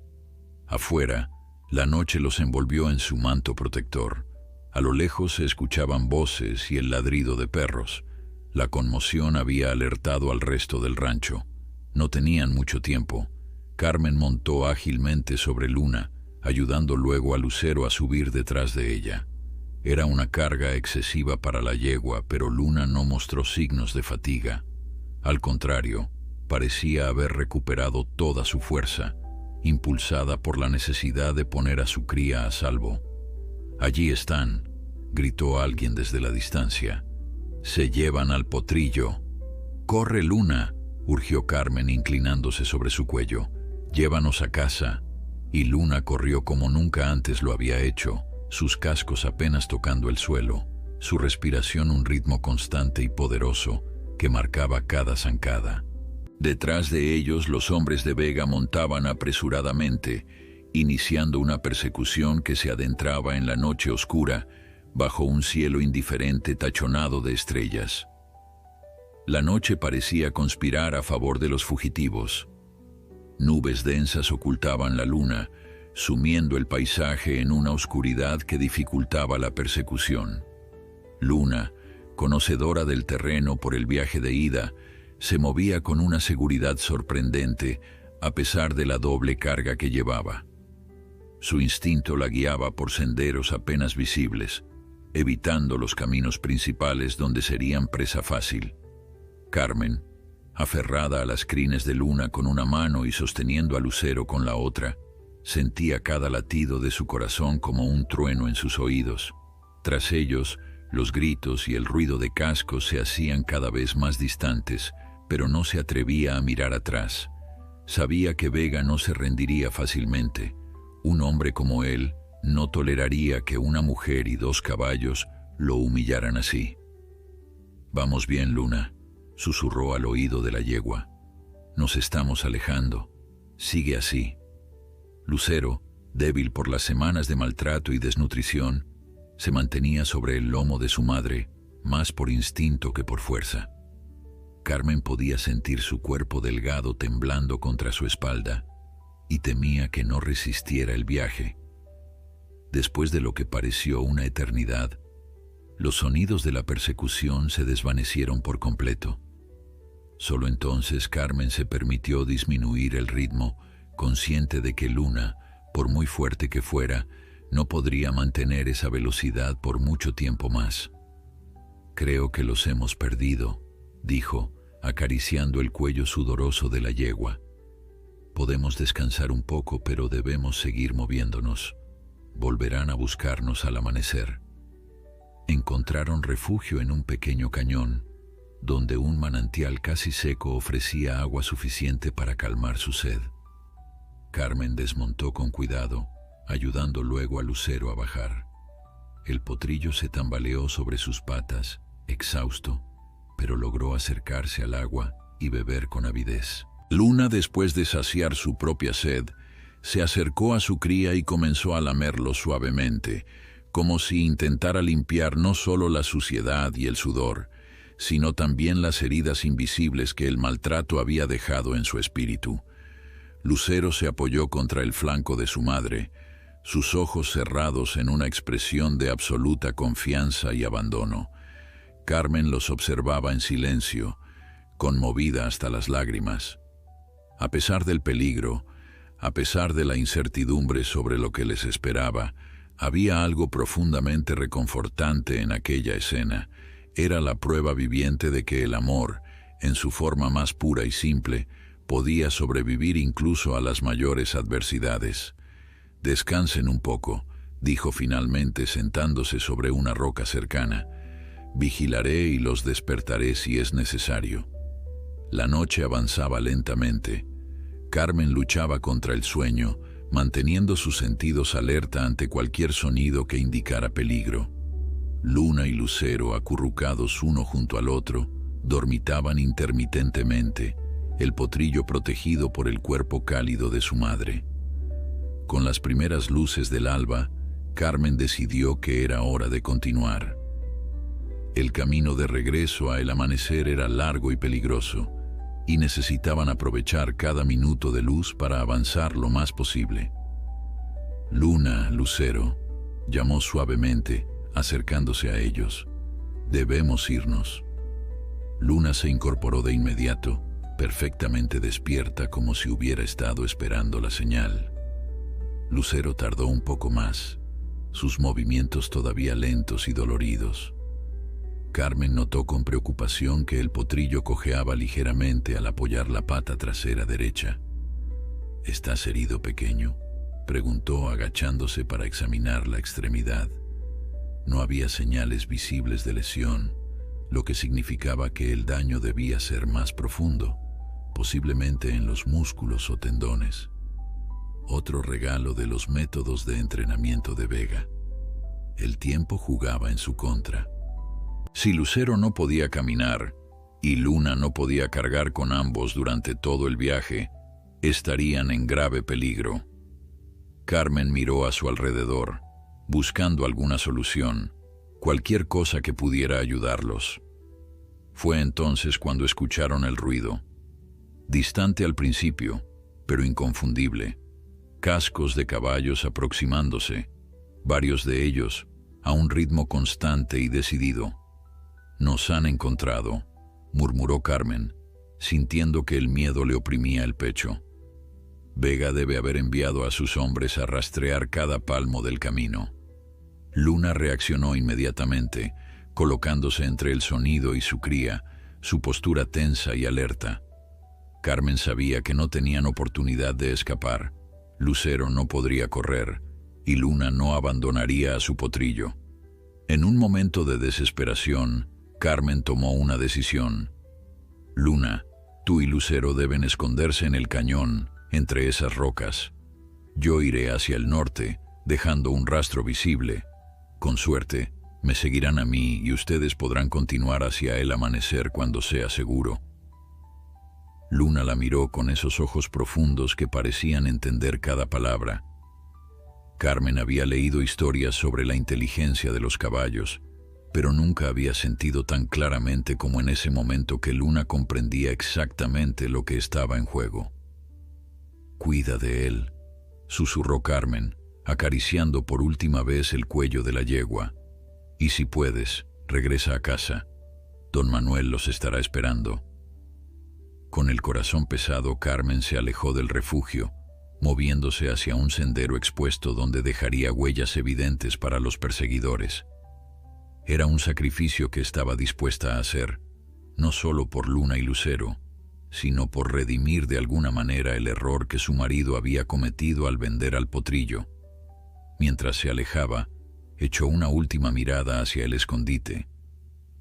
Afuera, la noche los envolvió en su manto protector. A lo lejos se escuchaban voces y el ladrido de perros. La conmoción había alertado al resto del rancho. No tenían mucho tiempo. Carmen montó ágilmente sobre Luna, ayudando luego a Lucero a subir detrás de ella. Era una carga excesiva para la yegua, pero Luna no mostró signos de fatiga. Al contrario, parecía haber recuperado toda su fuerza, impulsada por la necesidad de poner a su cría a salvo. «Allí están», gritó alguien desde la distancia. «Se llevan al potrillo». «Corre, Luna», urgió Carmen inclinándose sobre su cuello. «Llévanos a casa». Y Luna corrió como nunca antes lo había hecho, sus cascos apenas tocando el suelo, su respiración un ritmo constante y poderoso que marcaba cada zancada. Detrás de ellos los hombres de Vega montaban apresuradamente, iniciando una persecución que se adentraba en la noche oscura, bajo un cielo indiferente tachonado de estrellas. La noche parecía conspirar a favor de los fugitivos. Nubes densas ocultaban la luna, sumiendo el paisaje en una oscuridad que dificultaba la persecución. Luna, conocedora del terreno por el viaje de ida, se movía con una seguridad sorprendente a pesar de la doble carga que llevaba. Su instinto la guiaba por senderos apenas visibles, evitando los caminos principales donde serían presa fácil. Carmen, aferrada a las crines de Luna con una mano y sosteniendo a Lucero con la otra, sentía cada latido de su corazón como un trueno en sus oídos. Tras ellos, los gritos y el ruido de cascos se hacían cada vez más distantes, pero no se atrevía a mirar atrás. Sabía que Vega no se rendiría fácilmente. Un hombre como él no toleraría que una mujer y 2 caballos lo humillaran así. «Vamos bien, Luna», susurró al oído de la yegua. «Nos estamos alejando. Sigue así». Lucero, débil por las semanas de maltrato y desnutrición, se mantenía sobre el lomo de su madre, más por instinto que por fuerza. Carmen podía sentir su cuerpo delgado temblando contra su espalda y temía que no resistiera el viaje. Después de lo que pareció una eternidad, los sonidos de la persecución se desvanecieron por completo. Solo entonces Carmen se permitió disminuir el ritmo, consciente de que Luna, por muy fuerte que fuera, no podría mantener esa velocidad por mucho tiempo más. «Creo que los hemos perdido», dijo, acariciando el cuello sudoroso de la yegua. «Podemos descansar un poco, pero debemos seguir moviéndonos. Volverán a buscarnos al amanecer». Encontraron refugio en un pequeño cañón, donde un manantial casi seco ofrecía agua suficiente para calmar su sed. Carmen desmontó con cuidado, ayudando luego a Lucero a bajar. El potrillo se tambaleó sobre sus patas, exhausto, pero logró acercarse al agua y beber con avidez. Luna, después de saciar su propia sed, se acercó a su cría y comenzó a lamerlo suavemente, como si intentara limpiar no solo la suciedad y el sudor, sino también las heridas invisibles que el maltrato había dejado en su espíritu. Lucero se apoyó contra el flanco de su madre, sus ojos cerrados en una expresión de absoluta confianza y abandono. Carmen los observaba en silencio, conmovida hasta las lágrimas. A pesar del peligro, a pesar de la incertidumbre sobre lo que les esperaba, había algo profundamente reconfortante en aquella escena. Era la prueba viviente de que el amor, en su forma más pura y simple, podía sobrevivir incluso a las mayores adversidades. «Descansen un poco», dijo finalmente sentándose sobre una roca cercana. «Vigilaré y los despertaré si es necesario». La noche avanzaba lentamente. Carmen luchaba contra el sueño, manteniendo sus sentidos alerta ante cualquier sonido que indicara peligro. Luna y Lucero, acurrucados uno junto al otro, dormitaban intermitentemente, el potrillo protegido por el cuerpo cálido de su madre. Con las primeras luces del alba, Carmen decidió que era hora de continuar. El camino de regreso a el amanecer era largo y peligroso, y necesitaban aprovechar cada minuto de luz para avanzar lo más posible. «Luna, Lucero», llamó suavemente, acercándose a ellos. «Debemos irnos». Luna se incorporó de inmediato, perfectamente despierta como si hubiera estado esperando la señal. Lucero tardó un poco más, sus movimientos todavía lentos y doloridos. Carmen notó con preocupación que el potrillo cojeaba ligeramente al apoyar la pata trasera derecha. «¿Estás herido, pequeño?», preguntó agachándose para examinar la extremidad. No había señales visibles de lesión, lo que significaba que el daño debía ser más profundo, posiblemente en los músculos o tendones. Otro regalo de los métodos de entrenamiento de Vega. El tiempo jugaba en su contra. Si Lucero no podía caminar y Luna no podía cargar con ambos durante todo el viaje, estarían en grave peligro. Carmen miró a su alrededor, buscando alguna solución, cualquier cosa que pudiera ayudarlos. Fue entonces cuando escucharon el ruido. Distante al principio, pero inconfundible. Cascos de caballos aproximándose, varios de ellos a un ritmo constante y decidido. «Nos han encontrado», murmuró Carmen, sintiendo que el miedo le oprimía el pecho. Vega debe haber enviado a sus hombres a rastrear cada palmo del camino. Luna reaccionó inmediatamente, colocándose entre el sonido y su cría, su postura tensa y alerta. Carmen sabía que no tenían oportunidad de escapar. Lucero no podría correr, y Luna no abandonaría a su potrillo. En un momento de desesperación, Carmen tomó una decisión. Luna, tú y Lucero deben esconderse en el cañón, entre esas rocas. Yo iré hacia el norte, dejando un rastro visible. Con suerte, me seguirán a mí y ustedes podrán continuar hacia el amanecer cuando sea seguro. Luna la miró con esos ojos profundos que parecían entender cada palabra. Carmen había leído historias sobre la inteligencia de los caballos, pero nunca había sentido tan claramente como en ese momento que Luna comprendía exactamente lo que estaba en juego. «Cuida de él», susurró Carmen, acariciando por última vez el cuello de la yegua. «Y si puedes, regresa a casa. Don Manuel los estará esperando». Con el corazón pesado, Carmen se alejó del refugio, moviéndose hacia un sendero expuesto donde dejaría huellas evidentes para los perseguidores. Era un sacrificio que estaba dispuesta a hacer, no solo por Luna y Lucero, sino por redimir de alguna manera el error que su marido había cometido al vender al potrillo. Mientras se alejaba, echó una última mirada hacia el escondite.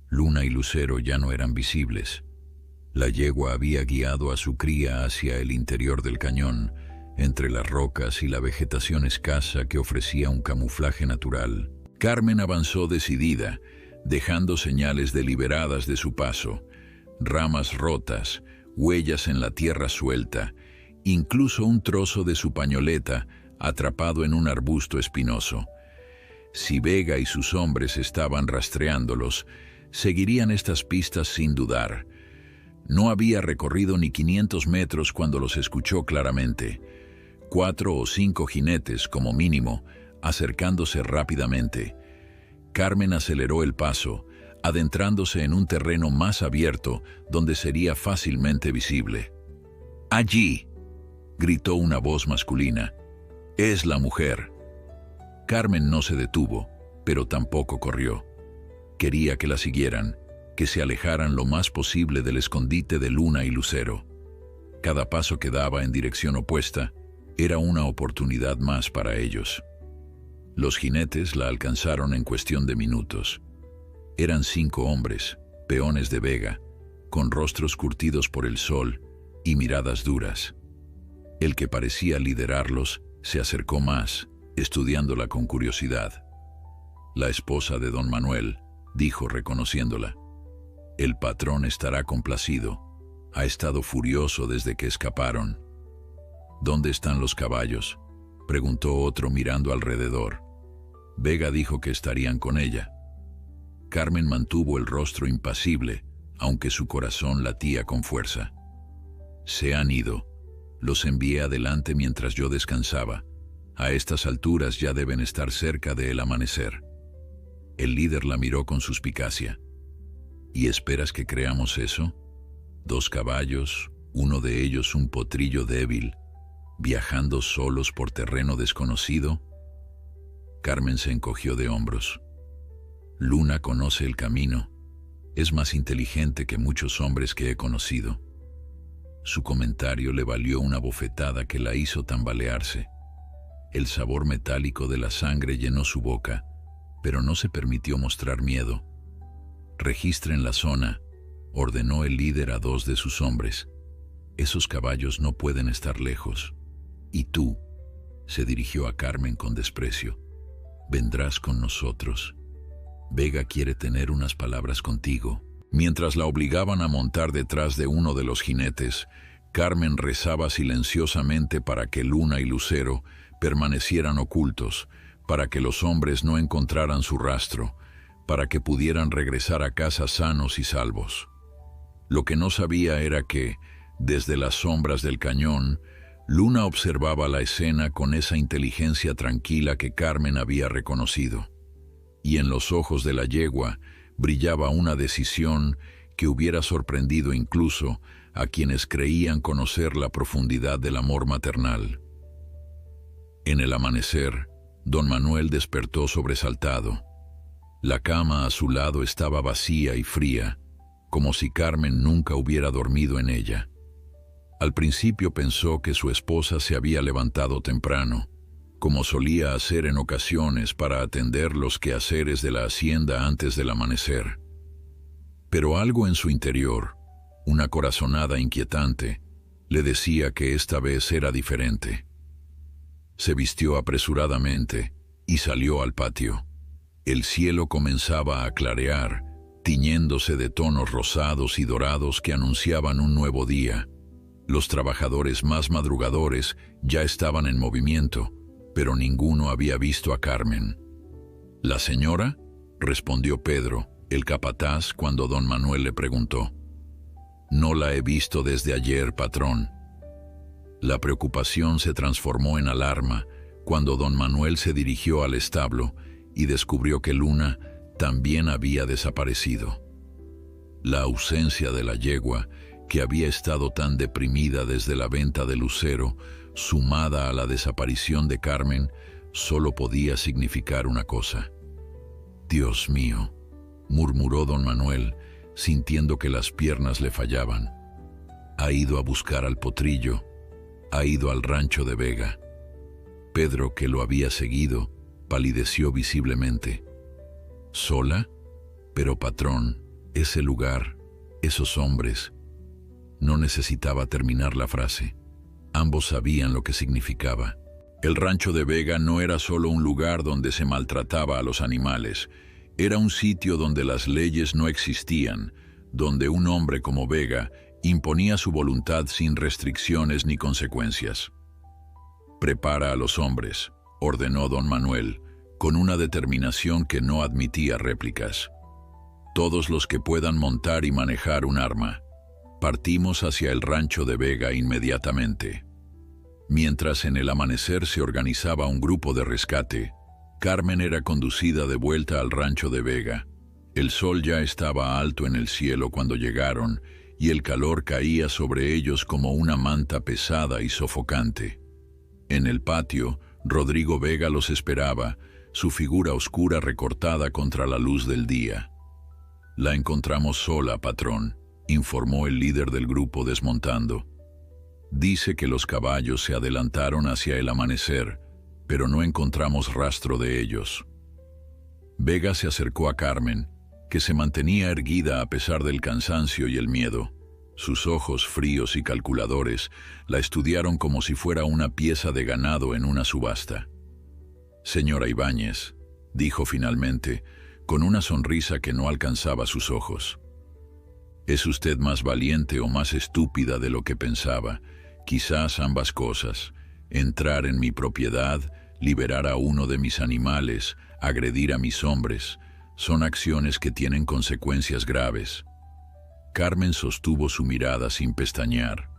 Luna y Lucero ya no eran visibles. La yegua había guiado a su cría hacia el interior del cañón, entre las rocas y la vegetación escasa que ofrecía un camuflaje natural. Carmen avanzó decidida, dejando señales deliberadas de su paso, ramas rotas, huellas en la tierra suelta, incluso un trozo de su pañoleta atrapado en un arbusto espinoso. Si Vega y sus hombres estaban rastreándolos, seguirían estas pistas sin dudar. No había recorrido ni 500 metros cuando los escuchó claramente. 4 o 5 jinetes, como mínimo, acercándose rápidamente. Carmen aceleró el paso, adentrándose en un terreno más abierto donde sería fácilmente visible. «¡Allí!», gritó una voz masculina. «Es la mujer». Carmen no se detuvo, pero tampoco corrió. Quería que la siguieran, que se alejaran lo más posible del escondite de Luna y Lucero. Cada paso que daba en dirección opuesta era una oportunidad más para ellos. Los jinetes la alcanzaron en cuestión de minutos. Eran 5 hombres, peones de Vega, con rostros curtidos por el sol y miradas duras. El que parecía liderarlos se acercó más, estudiándola con curiosidad. «La esposa de don Manuel», dijo reconociéndola. «El patrón estará complacido. Ha estado furioso desde que escaparon». «¿Dónde están los caballos?», preguntó otro mirando alrededor. Vega dijo que estarían con ella. Carmen mantuvo el rostro impasible, aunque su corazón latía con fuerza. «Se han ido. Los envié adelante mientras yo descansaba. A estas alturas ya deben estar cerca del amanecer». El líder la miró con suspicacia. «¿Y esperas que creamos eso? 2 caballos, uno de ellos un potrillo débil, viajando solos por terreno desconocido». Carmen se encogió de hombros. «Luna conoce el camino. Es más inteligente que muchos hombres que he conocido». Su comentario le valió una bofetada que la hizo tambalearse. El sabor metálico de la sangre llenó su boca, pero no se permitió mostrar miedo. «Registren la zona», ordenó el líder a 2 de sus hombres. «Esos caballos no pueden estar lejos. Y tú», se dirigió a Carmen con desprecio, «vendrás con nosotros. Vega quiere tener unas palabras contigo». Mientras la obligaban a montar detrás de uno de los jinetes, Carmen rezaba silenciosamente para que Luna y Lucero permanecieran ocultos, para que los hombres no encontraran su rastro, para que pudieran regresar a casa sanos y salvos. Lo que no sabía era que, desde las sombras del cañón, Luna observaba la escena con esa inteligencia tranquila que Carmen había reconocido. Y en los ojos de la yegua brillaba una decisión que hubiera sorprendido incluso a quienes creían conocer la profundidad del amor maternal. En el amanecer, Don Manuel despertó sobresaltado. La cama a su lado estaba vacía y fría, como si Carmen nunca hubiera dormido en ella. Al principio pensó que su esposa se había levantado temprano, como solía hacer en ocasiones para atender los quehaceres de la hacienda antes del amanecer. Pero algo en su interior, una corazonada inquietante, le decía que esta vez era diferente. Se vistió apresuradamente y salió al patio. El cielo comenzaba a clarear, tiñéndose de tonos rosados y dorados que anunciaban un nuevo día. Los trabajadores más madrugadores ya estaban en movimiento, pero ninguno había visto a Carmen. «¿La señora?», respondió Pedro, el capataz, cuando don Manuel le preguntó. «No la he visto desde ayer, patrón». La preocupación se transformó en alarma cuando don Manuel se dirigió al establo y descubrió que Luna también había desaparecido. La ausencia de la yegua, que había estado tan deprimida desde la venta de Lucero, sumada a la desaparición de Carmen, solo podía significar una cosa. «Dios mío», murmuró don Manuel, sintiendo que las piernas le fallaban. «Ha ido a buscar al potrillo, ha ido al rancho de Vega». Pedro, que lo había seguido, palideció visiblemente. «¿Sola? Pero patrón, ese lugar, esos hombres». No necesitaba terminar la frase. Ambos sabían lo que significaba. El rancho de Vega no era solo un lugar donde se maltrataba a los animales. Era un sitio donde las leyes no existían, donde un hombre como Vega imponía su voluntad sin restricciones ni consecuencias. «Prepara a los hombres», ordenó don Manuel, con una determinación que no admitía réplicas. «Todos los que puedan montar y manejar un arma. Partimos hacia el rancho de Vega inmediatamente». Mientras en el amanecer se organizaba un grupo de rescate, Carmen era conducida de vuelta al rancho de Vega. El sol ya estaba alto en el cielo cuando llegaron, y el calor caía sobre ellos como una manta pesada y sofocante. En el patio, Rodrigo Vega los esperaba, su figura oscura recortada contra la luz del día. «La encontramos sola, patrón», informó el líder del grupo desmontando. «Dice que los caballos se adelantaron hacia el amanecer, pero no encontramos rastro de ellos». Vega se acercó a Carmen, que se mantenía erguida a pesar del cansancio y el miedo. Sus ojos fríos y calculadores la estudiaron como si fuera una pieza de ganado en una subasta. «Señora Ibáñez», dijo finalmente, con una sonrisa que no alcanzaba sus ojos. «Es usted más valiente o más estúpida de lo que pensaba, quizás ambas cosas. Entrar en mi propiedad, liberar a uno de mis animales, agredir a mis hombres, son acciones que tienen consecuencias graves». Carmen sostuvo su mirada sin pestañear.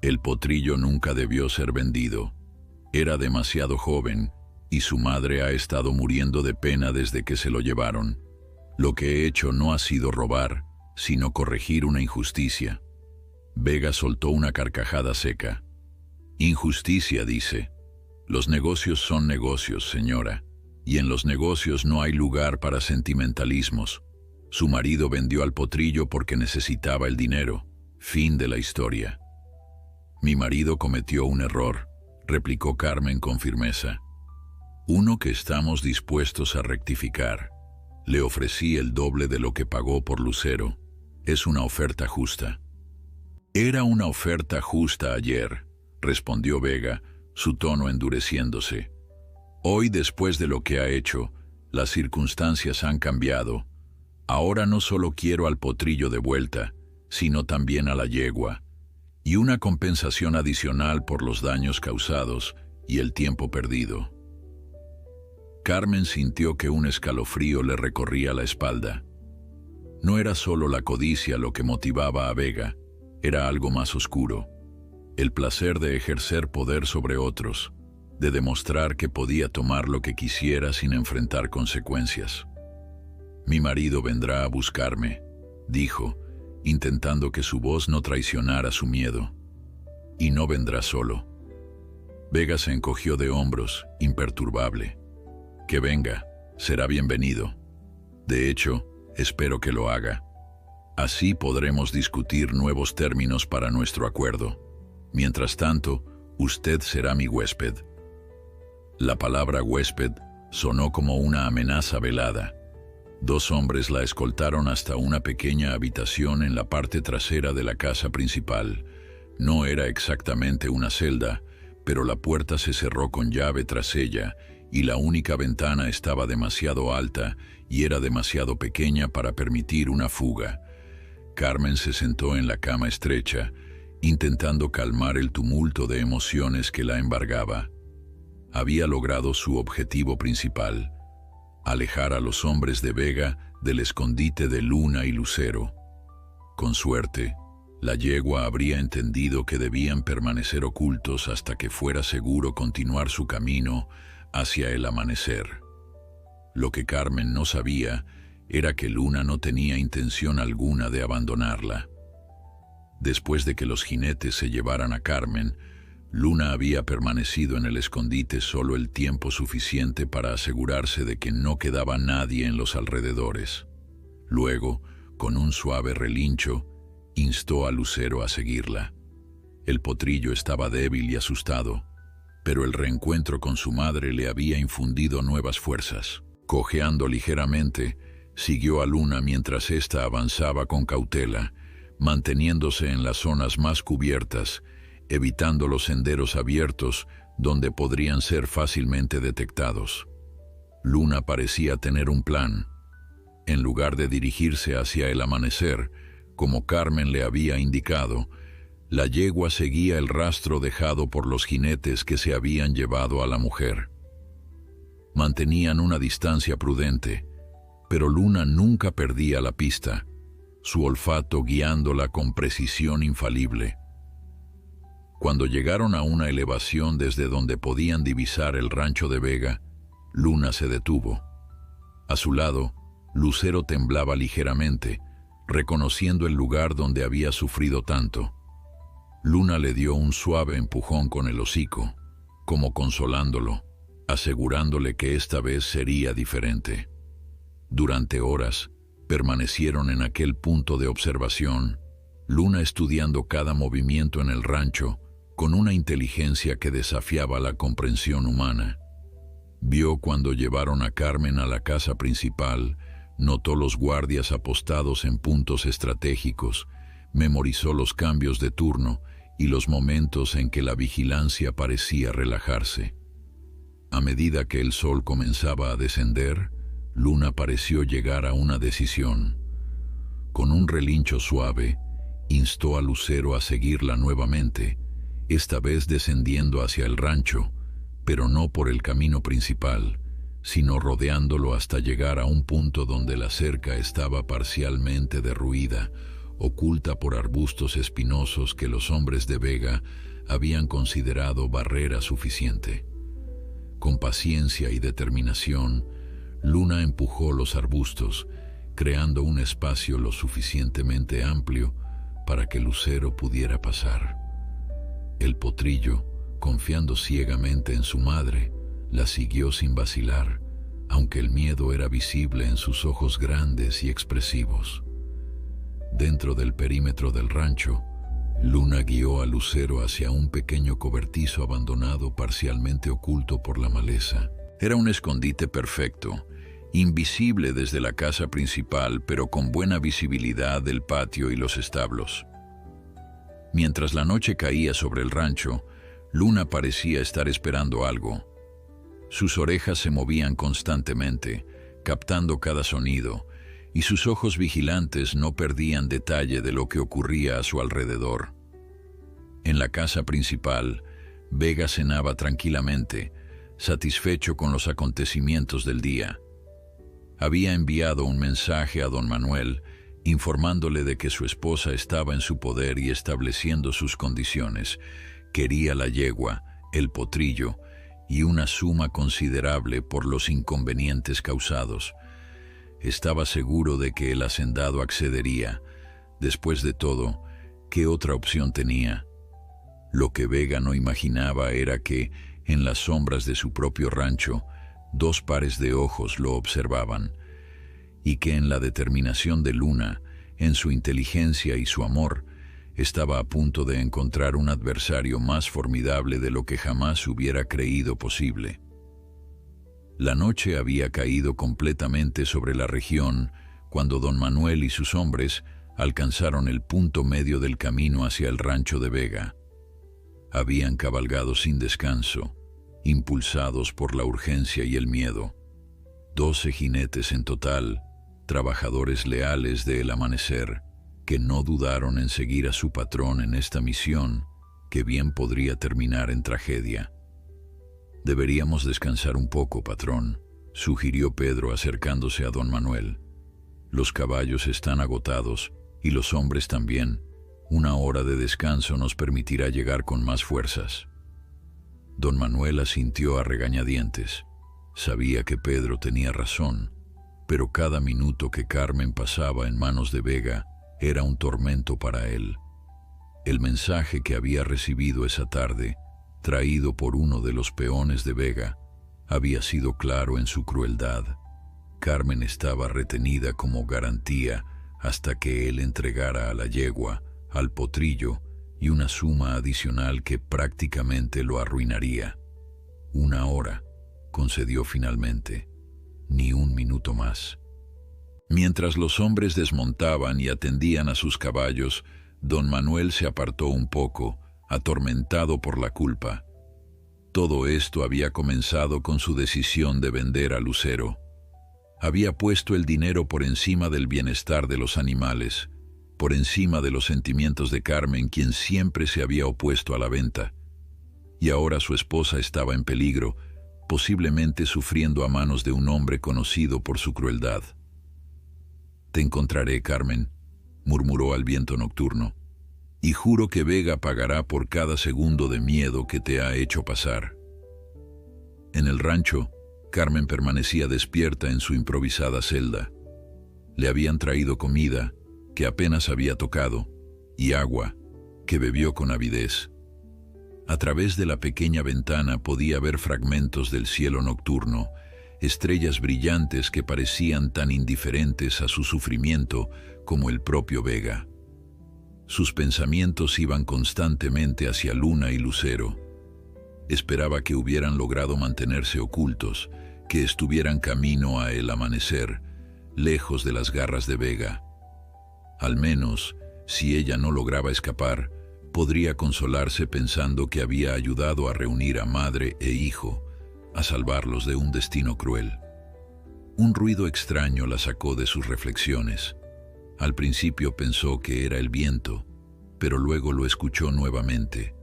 El potrillo nunca debió ser vendido. Era demasiado joven, y su madre ha estado muriendo de pena desde que se lo llevaron. Lo que he hecho no ha sido robar, sino corregir una injusticia. Vega soltó una carcajada seca. «Injusticia», dice. «Los negocios son negocios, señora, y en los negocios no hay lugar para sentimentalismos. Su marido vendió al potrillo porque necesitaba el dinero. Fin de la historia». «Mi marido cometió un error», replicó Carmen con firmeza. «Uno que estamos dispuestos a rectificar. Le ofrecí el doble de lo que pagó por Lucero. Es una oferta justa». «Era una oferta justa ayer», respondió Vega, su tono endureciéndose. «Hoy, después de lo que ha hecho, las circunstancias han cambiado. Ahora no solo quiero al potrillo de vuelta, sino también a la yegua, y una compensación adicional por los daños causados y el tiempo perdido». Carmen sintió que un escalofrío le recorría la espalda. No era solo la codicia lo que motivaba a Vega, era algo más oscuro. El placer de ejercer poder sobre otros, de demostrar que podía tomar lo que quisiera sin enfrentar consecuencias. «Mi marido vendrá a buscarme», dijo, intentando que su voz no traicionara su miedo. «Y no vendrá solo». Vega se encogió de hombros, imperturbable. Que venga, será bienvenido. De hecho, espero que lo haga. Así podremos discutir nuevos términos para nuestro acuerdo. Mientras tanto, usted será mi huésped. La palabra huésped sonó como una amenaza velada. 2 hombres la escoltaron hasta una pequeña habitación en la parte trasera de la casa principal. No era exactamente una celda, pero la puerta se cerró con llave tras ella y la única ventana estaba demasiado alta y era demasiado pequeña para permitir una fuga. Carmen se sentó en la cama estrecha, intentando calmar el tumulto de emociones que la embargaba. Había logrado su objetivo principal: alejar a los hombres de Vega del escondite de Luna y Lucero. Con suerte, la yegua habría entendido que debían permanecer ocultos hasta que fuera seguro continuar su camino hacia el amanecer. Lo que Carmen no sabía era que Luna no tenía intención alguna de abandonarla. Después de que los jinetes se llevaran a Carmen, Luna había permanecido en el escondite solo el tiempo suficiente para asegurarse de que no quedaba nadie en los alrededores. Luego, con un suave relincho, instó a Lucero a seguirla. El potrillo estaba débil y asustado, pero el reencuentro con su madre le había infundido nuevas fuerzas. Cojeando ligeramente, siguió a Luna mientras ésta avanzaba con cautela, manteniéndose en las zonas más cubiertas, evitando los senderos abiertos donde podrían ser fácilmente detectados. Luna parecía tener un plan. En lugar de dirigirse hacia el amanecer, como Carmen le había indicado, la yegua seguía el rastro dejado por los jinetes que se habían llevado a la mujer. Mantenían una distancia prudente, pero Luna nunca perdía la pista, su olfato guiándola con precisión infalible. Cuando llegaron a una elevación desde donde podían divisar el rancho de Vega, Luna se detuvo. A su lado, Lucero temblaba ligeramente, reconociendo el lugar donde había sufrido tanto. Luna le dio un suave empujón con el hocico, como consolándolo, asegurándole que esta vez sería diferente. Durante horas, permanecieron en aquel punto de observación, Luna estudiando cada movimiento en el rancho, con una inteligencia que desafiaba la comprensión humana. Vio cuando llevaron a Carmen a la casa principal, notó los guardias apostados en puntos estratégicos, memorizó los cambios de turno y los momentos en que la vigilancia parecía relajarse. A medida que el sol comenzaba a descender, Luna pareció llegar a una decisión. Con un relincho suave, instó a Lucero a seguirla nuevamente, esta vez descendiendo hacia el rancho, pero no por el camino principal, sino rodeándolo hasta llegar a un punto donde la cerca estaba parcialmente derruida, oculta por arbustos espinosos que los hombres de Vega habían considerado barrera suficiente. Con paciencia y determinación, Luna empujó los arbustos, creando un espacio lo suficientemente amplio para que Lucero pudiera pasar. El potrillo, confiando ciegamente en su madre, la siguió sin vacilar, aunque el miedo era visible en sus ojos grandes y expresivos. Dentro del perímetro del rancho, Luna guió a Lucero hacia un pequeño cobertizo abandonado parcialmente oculto por la maleza. Era un escondite perfecto, invisible desde la casa principal, pero con buena visibilidad del patio y los establos. Mientras la noche caía sobre el rancho, Luna parecía estar esperando algo. Sus orejas se movían constantemente, captando cada sonido, y sus ojos vigilantes no perdían detalle de lo que ocurría a su alrededor. En la casa principal, Vega cenaba tranquilamente, satisfecho con los acontecimientos del día. Había enviado un mensaje a don Manuel, informándole de que su esposa estaba en su poder y estableciendo sus condiciones. Quería la yegua, el potrillo, y una suma considerable por los inconvenientes causados. Estaba seguro de que el hacendado accedería. Después de todo, ¿qué otra opción tenía? Lo que Vega no imaginaba era que, en las sombras de su propio rancho, 2 pares de ojos lo observaban, y que en la determinación de Luna, en su inteligencia y su amor, estaba a punto de encontrar un adversario más formidable de lo que jamás hubiera creído posible. La noche había caído completamente sobre la región cuando don Manuel y sus hombres alcanzaron el punto medio del camino hacia el rancho de Vega. Habían cabalgado sin descanso, impulsados por la urgencia y el miedo. 12 jinetes en total, trabajadores leales de El Amanecer, que no dudaron en seguir a su patrón en esta misión, que bien podría terminar en tragedia. «Deberíamos descansar un poco, patrón», sugirió Pedro acercándose a don Manuel. «Los caballos están agotados, y los hombres también. Una hora de descanso nos permitirá llegar con más fuerzas». Don Manuel asintió a regañadientes. Sabía que Pedro tenía razón, pero cada minuto que Carmen pasaba en manos de Vega era un tormento para él. El mensaje que había recibido esa tarde, traído por uno de los peones de Vega, había sido claro en su crueldad. Carmen estaba retenida como garantía hasta que él entregara a la yegua, al potrillo y una suma adicional que prácticamente lo arruinaría. 1 hora, concedió finalmente, ni un minuto más. Mientras los hombres desmontaban y atendían a sus caballos, don Manuel se apartó un poco, atormentado por la culpa. Todo esto había comenzado con su decisión de vender a Lucero. Había puesto el dinero por encima del bienestar de los animales, por encima de los sentimientos de Carmen, quien siempre se había opuesto a la venta. Y ahora su esposa estaba en peligro, posiblemente sufriendo a manos de un hombre conocido por su crueldad. «Te encontraré, Carmen», murmuró al viento nocturno, «y juro que Vega pagará por cada segundo de miedo que te ha hecho pasar». En el rancho, Carmen permanecía despierta en su improvisada celda. Le habían traído comida, que apenas había tocado, y agua, que bebió con avidez. A través de la pequeña ventana podía ver fragmentos del cielo nocturno, estrellas brillantes que parecían tan indiferentes a su sufrimiento como el propio Vega. Sus pensamientos iban constantemente hacia Luna y Lucero. Esperaba que hubieran logrado mantenerse ocultos, que estuvieran camino a El Amanecer, lejos de las garras de Vega. Al menos, si ella no lograba escapar, podría consolarse pensando que había ayudado a reunir a madre e hijo, a salvarlos de un destino cruel. Un ruido extraño la sacó de sus reflexiones. Al principio pensó que era el viento, pero luego lo escuchó nuevamente,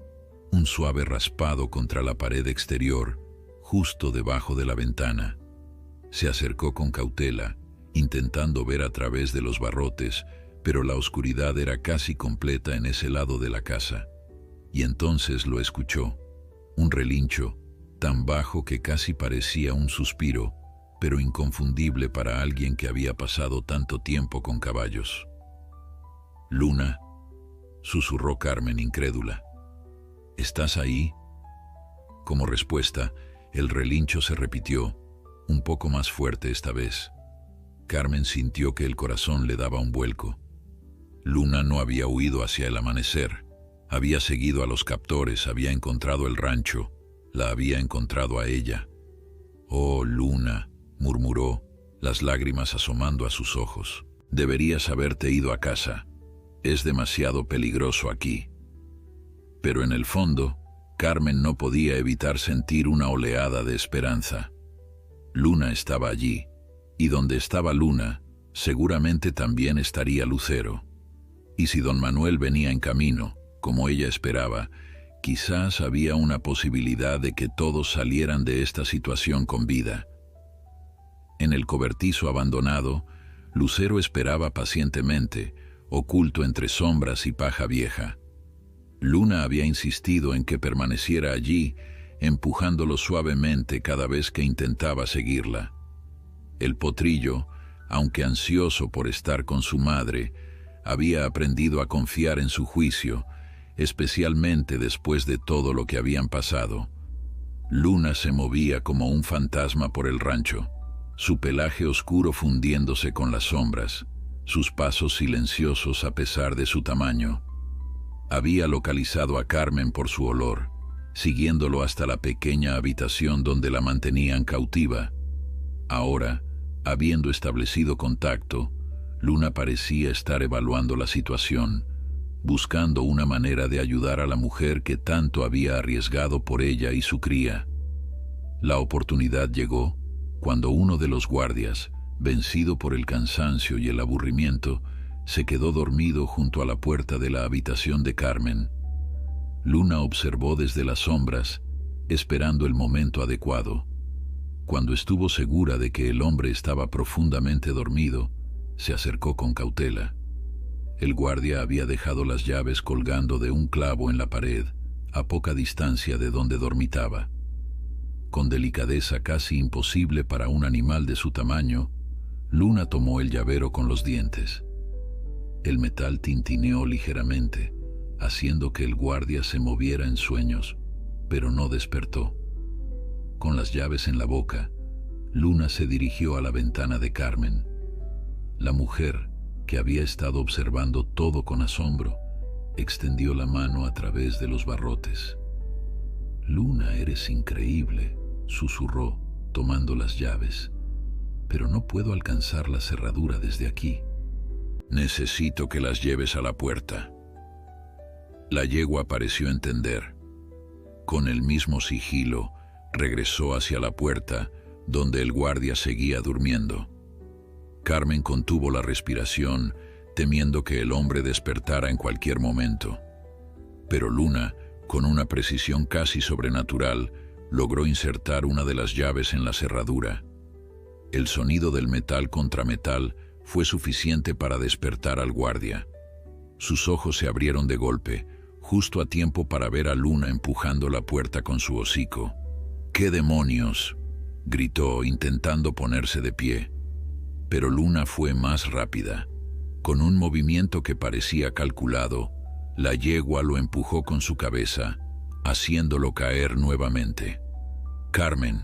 un suave raspado contra la pared exterior, justo debajo de la ventana. Se acercó con cautela, intentando ver a través de los barrotes, pero la oscuridad era casi completa en ese lado de la casa. Y entonces lo escuchó, un relincho, tan bajo que casi parecía un suspiro, pero inconfundible para alguien que había pasado tanto tiempo con caballos. «Luna», susurró Carmen incrédula. «¿Estás ahí?» Como respuesta, el relincho se repitió, un poco más fuerte esta vez. Carmen sintió que el corazón le daba un vuelco. Luna no había huido hacia El Amanecer, había seguido a los captores, había encontrado el rancho, la había encontrado a ella. «Oh, Luna», murmuró, las lágrimas asomando a sus ojos. «Deberías haberte ido a casa. Es demasiado peligroso aquí». Pero en el fondo, Carmen no podía evitar sentir una oleada de esperanza. Luna estaba allí, y donde estaba Luna, seguramente también estaría Lucero. Y si don Manuel venía en camino, como ella esperaba, quizás había una posibilidad de que todos salieran de esta situación con vida. En el cobertizo abandonado, Lucero esperaba pacientemente, oculto entre sombras y paja vieja. Luna había insistido en que permaneciera allí, empujándolo suavemente cada vez que intentaba seguirla. El potrillo, aunque ansioso por estar con su madre, había aprendido a confiar en su juicio, especialmente después de todo lo que habían pasado. Luna se movía como un fantasma por el rancho, su pelaje oscuro fundiéndose con las sombras, sus pasos silenciosos a pesar de su tamaño. Había localizado a Carmen por su olor, siguiéndolo hasta la pequeña habitación donde la mantenían cautiva. Ahora, habiendo establecido contacto, Luna parecía estar evaluando la situación, buscando una manera de ayudar a la mujer que tanto había arriesgado por ella y su cría. La oportunidad llegó cuando uno de los guardias, vencido por el cansancio y el aburrimiento, se quedó dormido junto a la puerta de la habitación de Carmen. Luna observó desde las sombras, esperando el momento adecuado. Cuando estuvo segura de que el hombre estaba profundamente dormido, se acercó con cautela. El guardia había dejado las llaves colgando de un clavo en la pared, a poca distancia de donde dormitaba. Con delicadeza casi imposible para un animal de su tamaño, Luna tomó el llavero con los dientes. El metal tintineó ligeramente, haciendo que el guardia se moviera en sueños, pero no despertó. Con las llaves en la boca, Luna se dirigió a la ventana de Carmen. La mujer, que había estado observando todo con asombro, extendió la mano a través de los barrotes. «Luna, eres increíble», susurró, tomando las llaves. «Pero no puedo alcanzar la cerradura desde aquí». «Necesito que las lleves a la puerta». La yegua pareció entender. Con el mismo sigilo, regresó hacia la puerta, donde el guardia seguía durmiendo. Carmen contuvo la respiración, temiendo que el hombre despertara en cualquier momento. Pero Luna, con una precisión casi sobrenatural, logró insertar una de las llaves en la cerradura. El sonido del metal contra metal fue suficiente para despertar al guardia. Sus ojos se abrieron de golpe, justo a tiempo para ver a Luna empujando la puerta con su hocico. «¡Qué demonios!», gritó, intentando ponerse de pie. Pero Luna fue más rápida. Con un movimiento que parecía calculado, la yegua lo empujó con su cabeza, haciéndolo caer nuevamente. «Carmen»,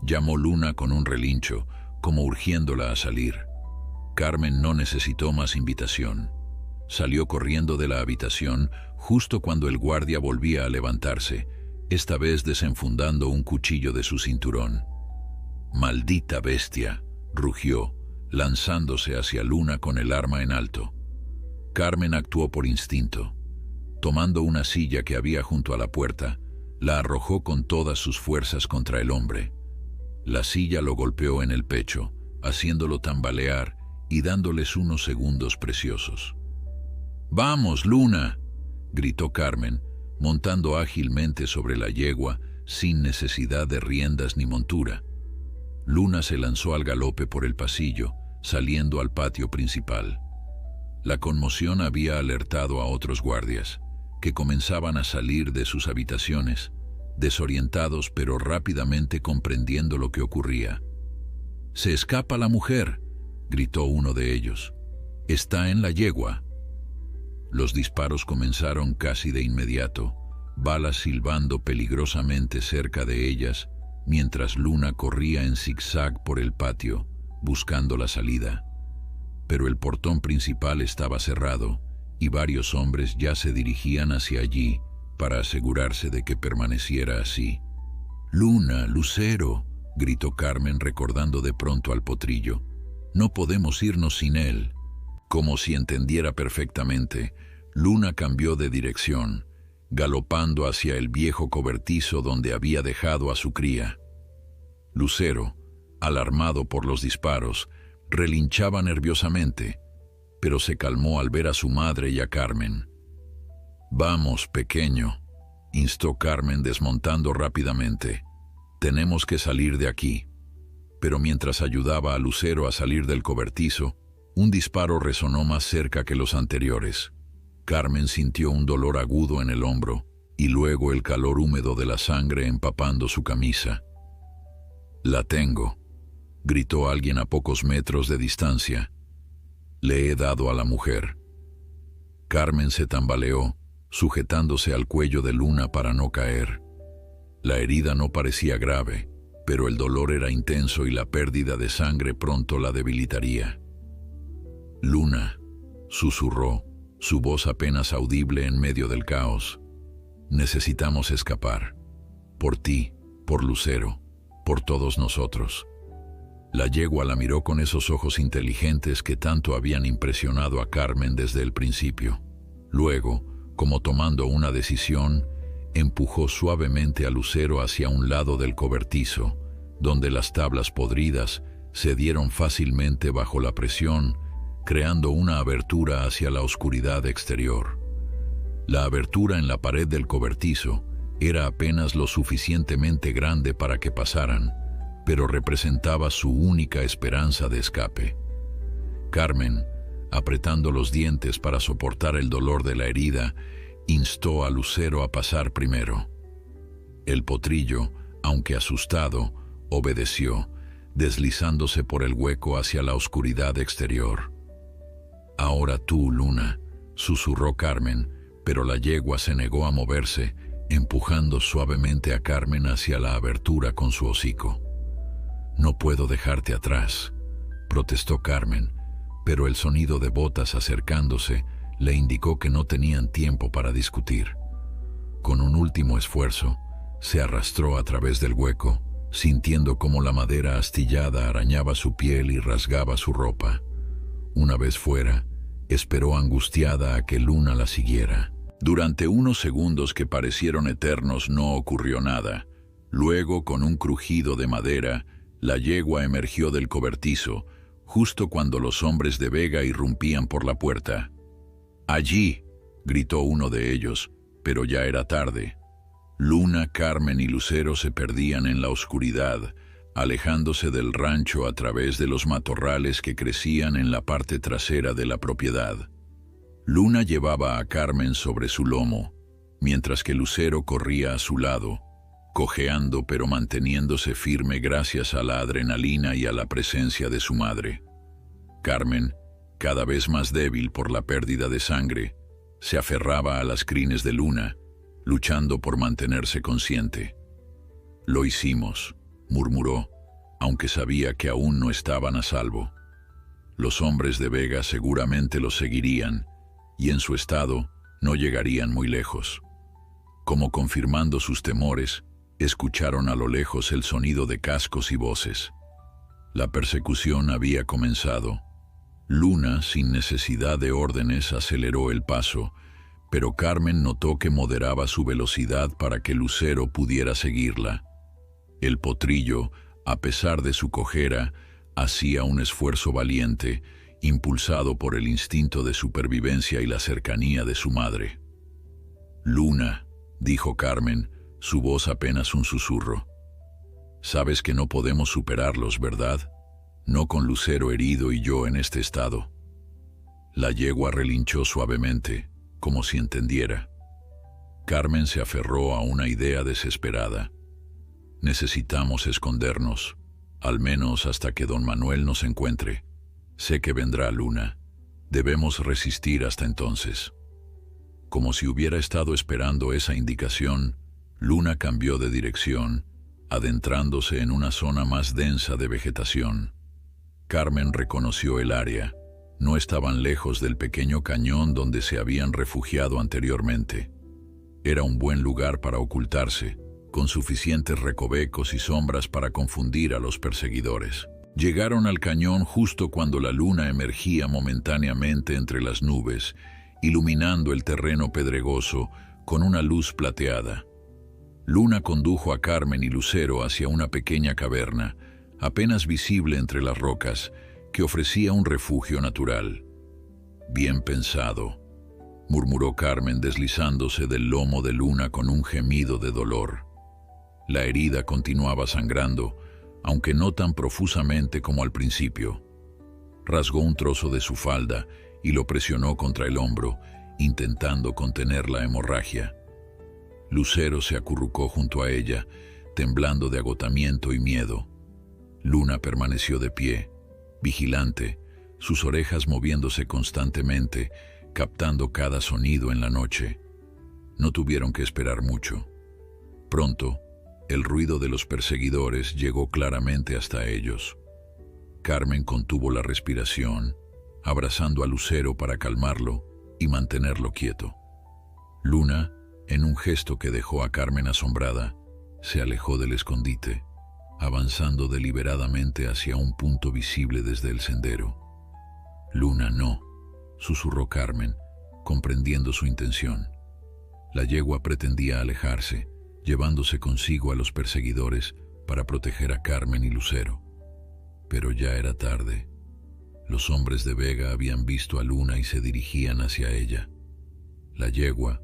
llamó Luna con un relincho, como urgiéndola a salir. Carmen no necesitó más invitación. Salió corriendo de la habitación justo cuando el guardia volvía a levantarse, esta vez desenfundando un cuchillo de su cinturón. «¡Maldita bestia!», rugió, lanzándose hacia Luna con el arma en alto. Carmen actuó por instinto. Tomando una silla que había junto a la puerta, la arrojó con todas sus fuerzas contra el hombre. La silla lo golpeó en el pecho, haciéndolo tambalear y dándoles unos segundos preciosos. «¡Vamos, Luna!», gritó Carmen, montando ágilmente sobre la yegua sin necesidad de riendas ni montura. Luna se lanzó al galope por el pasillo, saliendo al patio principal. La conmoción había alertado a otros guardias, que comenzaban a salir de sus habitaciones, desorientados pero rápidamente comprendiendo lo que ocurría. «¡Se escapa la mujer!», gritó uno de ellos. «¡Está en la yegua!». Los disparos comenzaron casi de inmediato, balas silbando peligrosamente cerca de ellas, mientras Luna corría en zigzag por el patio, buscando la salida. Pero el portón principal estaba cerrado, y varios hombres ya se dirigían hacia allí para asegurarse de que permaneciera así. «Luna, Lucero», gritó Carmen recordando de pronto al potrillo. «No podemos irnos sin él». Como si entendiera perfectamente, Luna cambió de dirección, galopando hacia el viejo cobertizo donde había dejado a su cría. Lucero, alarmado por los disparos, relinchaba nerviosamente, pero se calmó al ver a su madre y a Carmen. «Vamos, pequeño», instó Carmen desmontando rápidamente. «Tenemos que salir de aquí». Pero mientras ayudaba a Lucero a salir del cobertizo, un disparo resonó más cerca que los anteriores. Carmen sintió un dolor agudo en el hombro y luego el calor húmedo de la sangre empapando su camisa. «La tengo», gritó alguien a pocos metros de distancia. «Le he dado a la mujer». Carmen se tambaleó, sujetándose al cuello de Luna para no caer. La herida no parecía grave, pero el dolor era intenso y la pérdida de sangre pronto la debilitaría. «Luna», susurró, su voz apenas audible en medio del caos. «Necesitamos escapar. Por ti, por Lucero, por todos nosotros». La yegua la miró con esos ojos inteligentes que tanto habían impresionado a Carmen desde el principio. Luego, como tomando una decisión, empujó suavemente a Lucero hacia un lado del cobertizo, donde las tablas podridas cedieron fácilmente bajo la presión, creando una abertura hacia la oscuridad exterior. La abertura en la pared del cobertizo era apenas lo suficientemente grande para que pasaran, pero representaba su única esperanza de escape. Carmen, apretando los dientes para soportar el dolor de la herida, instó a Lucero a pasar primero. El potrillo, aunque asustado, obedeció, deslizándose por el hueco hacia la oscuridad exterior. «Ahora tú, Luna», susurró Carmen, pero la yegua se negó a moverse, empujando suavemente a Carmen hacia la abertura con su hocico. «No puedo dejarte atrás», protestó Carmen, pero el sonido de botas acercándose le indicó que no tenían tiempo para discutir. Con un último esfuerzo, se arrastró a través del hueco, sintiendo cómo la madera astillada arañaba su piel y rasgaba su ropa. Una vez fuera, esperó angustiada a que Luna la siguiera. Durante unos segundos que parecieron eternos no ocurrió nada. Luego, con un crujido de madera, la yegua emergió del cobertizo, justo cuando los hombres de Vega irrumpían por la puerta. «Allí», gritó uno de ellos, pero ya era tarde. Luna, Carmen y Lucero se perdían en la oscuridad, alejándose del rancho a través de los matorrales que crecían en la parte trasera de la propiedad. Luna llevaba a Carmen sobre su lomo, mientras que Lucero corría a su lado, cojeando pero manteniéndose firme gracias a la adrenalina y a la presencia de su madre. Carmen, cada vez más débil por la pérdida de sangre, se aferraba a las crines de Luna, luchando por mantenerse consciente. «Lo hicimos», murmuró, aunque sabía que aún no estaban a salvo. Los hombres de Vega seguramente los seguirían, y en su estado no llegarían muy lejos. Como confirmando sus temores, escucharon a lo lejos el sonido de cascos y voces. La persecución había comenzado. Luna, sin necesidad de órdenes, aceleró el paso, pero Carmen notó que moderaba su velocidad para que Lucero pudiera seguirla. El potrillo, a pesar de su cojera, hacía un esfuerzo valiente, impulsado por el instinto de supervivencia y la cercanía de su madre. «Luna», dijo Carmen, su voz apenas un susurro. «Sabes que no podemos superarlos, ¿verdad? No con Lucero herido y yo en este estado». La yegua relinchó suavemente, como si entendiera. Carmen se aferró a una idea desesperada. «Necesitamos escondernos, al menos hasta que don Manuel nos encuentre. Sé que vendrá Luna. Debemos resistir hasta entonces». Como si hubiera estado esperando esa indicación, Luna cambió de dirección, adentrándose en una zona más densa de vegetación. Carmen reconoció el área. No estaban lejos del pequeño cañón donde se habían refugiado anteriormente. Era un buen lugar para ocultarse, con suficientes recovecos y sombras para confundir a los perseguidores. Llegaron al cañón justo cuando la luna emergía momentáneamente entre las nubes, iluminando el terreno pedregoso con una luz plateada. Luna condujo a Carmen y Lucero hacia una pequeña caverna, apenas visible entre las rocas, que ofrecía un refugio natural. «Bien pensado», murmuró Carmen deslizándose del lomo de Luna con un gemido de dolor. La herida continuaba sangrando, aunque no tan profusamente como al principio. Rasgó un trozo de su falda y lo presionó contra el hombro, intentando contener la hemorragia. Lucero se acurrucó junto a ella, temblando de agotamiento y miedo. Luna permaneció de pie, vigilante, sus orejas moviéndose constantemente, captando cada sonido en la noche. No tuvieron que esperar mucho. Pronto, El ruido de los perseguidores llegó claramente hasta ellos. Carmen contuvo la respiración, abrazando a Lucero para calmarlo y mantenerlo quieto. Luna, en un gesto que dejó a Carmen asombrada, se alejó del escondite, avanzando deliberadamente hacia un punto visible desde el sendero. «Luna, no», susurró Carmen, comprendiendo su intención. La yegua pretendía alejarse, llevándose consigo a los perseguidores para proteger a Carmen y Lucero. Pero ya era tarde. Los hombres de Vega habían visto a Luna y se dirigían hacia ella. La yegua,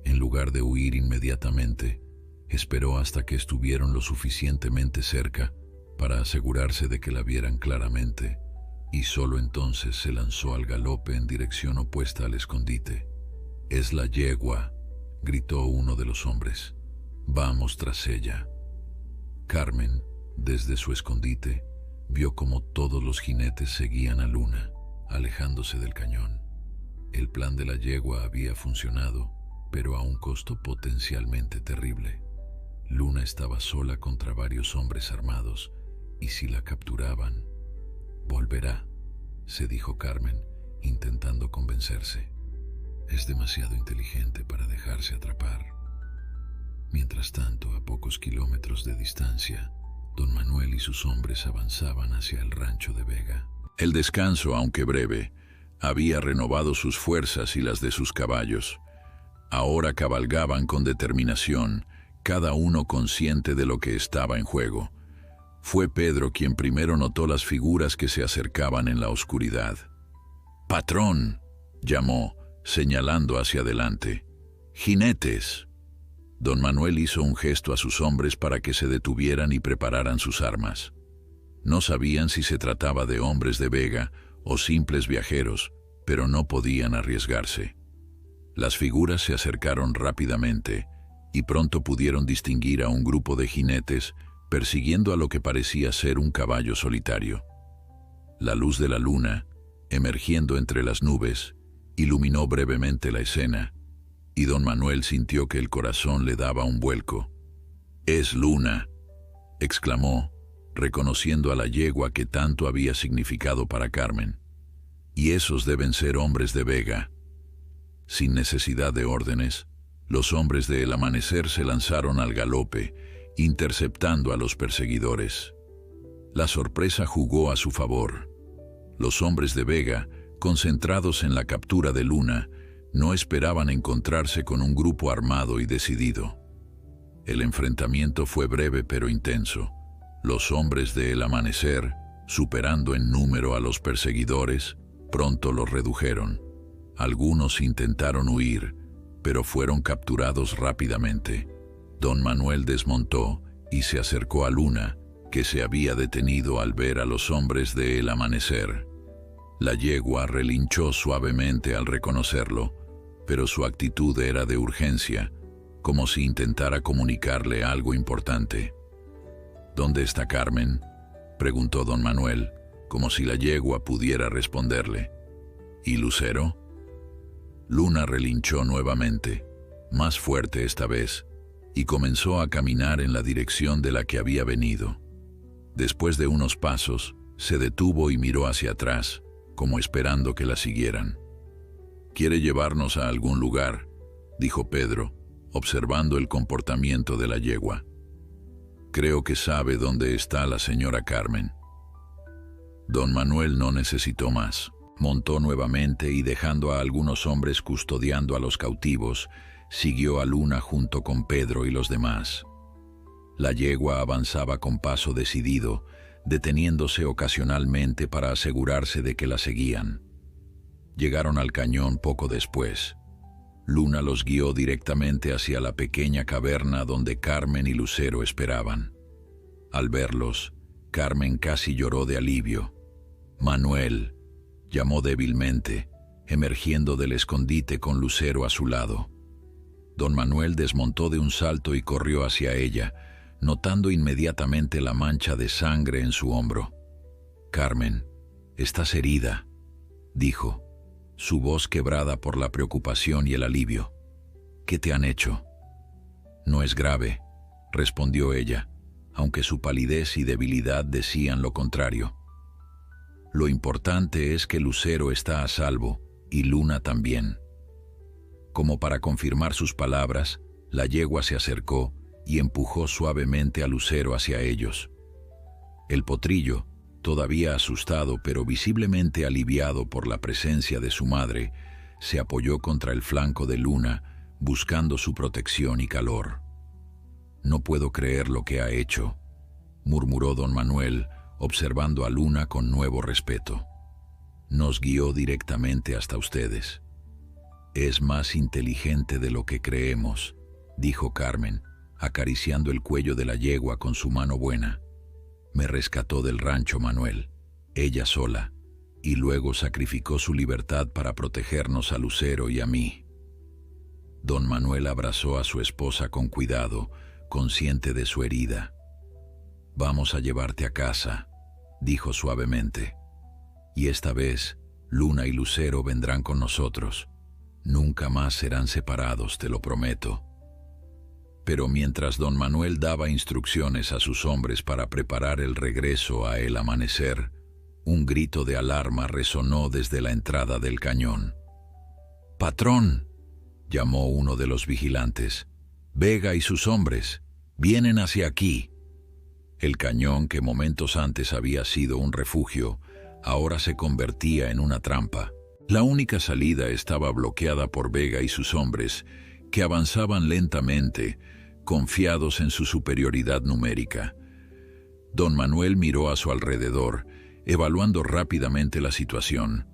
en lugar de huir inmediatamente, esperó hasta que estuvieron lo suficientemente cerca para asegurarse de que la vieran claramente, y solo entonces se lanzó al galope en dirección opuesta al escondite. «Es la yegua», gritó uno de los hombres. «Vamos tras ella». Carmen, desde su escondite, vio como todos los jinetes seguían a Luna, alejándose del cañón. El plan de la yegua había funcionado, pero a un costo potencialmente terrible. Luna estaba sola contra varios hombres armados, y si la capturaban, «Volverá», se dijo Carmen, intentando convencerse. «Es demasiado inteligente para dejarse atrapar». Mientras tanto, a pocos kilómetros de distancia, don Manuel y sus hombres avanzaban hacia el rancho de Vega. El descanso, aunque breve, había renovado sus fuerzas y las de sus caballos. Ahora cabalgaban con determinación, cada uno consciente de lo que estaba en juego. Fue Pedro quien primero notó las figuras que se acercaban en la oscuridad. «¡Patrón!», llamó, señalando hacia adelante. «¡Jinetes!». Don Manuel hizo un gesto a sus hombres para que se detuvieran y prepararan sus armas. No sabían si se trataba de hombres de Vega o simples viajeros, pero no podían arriesgarse. Las figuras se acercaron rápidamente y pronto pudieron distinguir a un grupo de jinetes persiguiendo a lo que parecía ser un caballo solitario. La luz de la luna, emergiendo entre las nubes, iluminó brevemente la escena, y don Manuel sintió que el corazón le daba un vuelco. «Es Luna», exclamó, reconociendo a la yegua que tanto había significado para Carmen. «Y esos deben ser hombres de Vega». Sin necesidad de órdenes, los hombres del amanecer se lanzaron al galope, interceptando a los perseguidores. La sorpresa jugó a su favor. Los hombres de Vega, concentrados en la captura de Luna, no esperaban encontrarse con un grupo armado y decidido. El enfrentamiento fue breve pero intenso. Los hombres del amanecer, superando en número a los perseguidores, pronto los redujeron. Algunos intentaron huir, pero fueron capturados rápidamente. Don Manuel desmontó y se acercó a Luna, que se había detenido al ver a los hombres del amanecer. La yegua relinchó suavemente al reconocerlo, pero su actitud era de urgencia, como si intentara comunicarle algo importante. «¿Dónde está Carmen?», preguntó don Manuel, como si la yegua pudiera responderle. «¿Y Lucero?». Luna relinchó nuevamente, más fuerte esta vez, y comenzó a caminar en la dirección de la que había venido. Después de unos pasos, se detuvo y miró hacia atrás, como esperando que la siguieran. «¿Quiere llevarnos a algún lugar?», dijo Pedro, observando el comportamiento de la yegua. «Creo que sabe dónde está la señora Carmen». Don Manuel no necesitó más. Montó nuevamente y dejando a algunos hombres custodiando a los cautivos, siguió a Luna junto con Pedro y los demás. La yegua avanzaba con paso decidido, deteniéndose ocasionalmente para asegurarse de que la seguían. Llegaron al cañón poco después. Luna los guió directamente hacia la pequeña caverna donde Carmen y Lucero esperaban. Al verlos, Carmen casi lloró de alivio. «Manuel», llamó débilmente, emergiendo del escondite con Lucero a su lado. Don Manuel desmontó de un salto y corrió hacia ella, notando inmediatamente la mancha de sangre en su hombro. «Carmen, estás herida», dijo, su voz quebrada por la preocupación y el alivio. «¿Qué te han hecho?». «No es grave», respondió ella, aunque su palidez y debilidad decían lo contrario. Lo importante es que Lucero está a salvo, y Luna también. Como para confirmar sus palabras, la yegua se acercó y empujó suavemente a Lucero hacia ellos. El potrillo, todavía asustado pero visiblemente aliviado por la presencia de su madre, se apoyó contra el flanco de Luna, buscando su protección y calor. «No puedo creer lo que ha hecho», murmuró don Manuel, observando a Luna con nuevo respeto. «Nos guió directamente hasta ustedes». «Es más inteligente de lo que creemos», dijo Carmen, acariciando el cuello de la yegua con su mano buena. «Me rescató del rancho, Manuel, ella sola, y luego sacrificó su libertad para protegernos a Lucero y a mí». Don Manuel abrazó a su esposa con cuidado, consciente de su herida. «Vamos a llevarte a casa», dijo suavemente. «Y esta vez, Luna y Lucero vendrán con nosotros. Nunca más serán separados, te lo prometo». Pero mientras don Manuel daba instrucciones a sus hombres para preparar el regreso a el amanecer, un grito de alarma resonó desde la entrada del cañón. «¡Patrón!», llamó uno de los vigilantes. «Vega y sus hombres vienen hacia aquí». El cañón, que momentos antes había sido un refugio, ahora se convertía en una trampa. La única salida estaba bloqueada por Vega y sus hombres, que avanzaban lentamente, confiados en su superioridad numérica. Don Manuel miró a su alrededor, evaluando rápidamente la situación.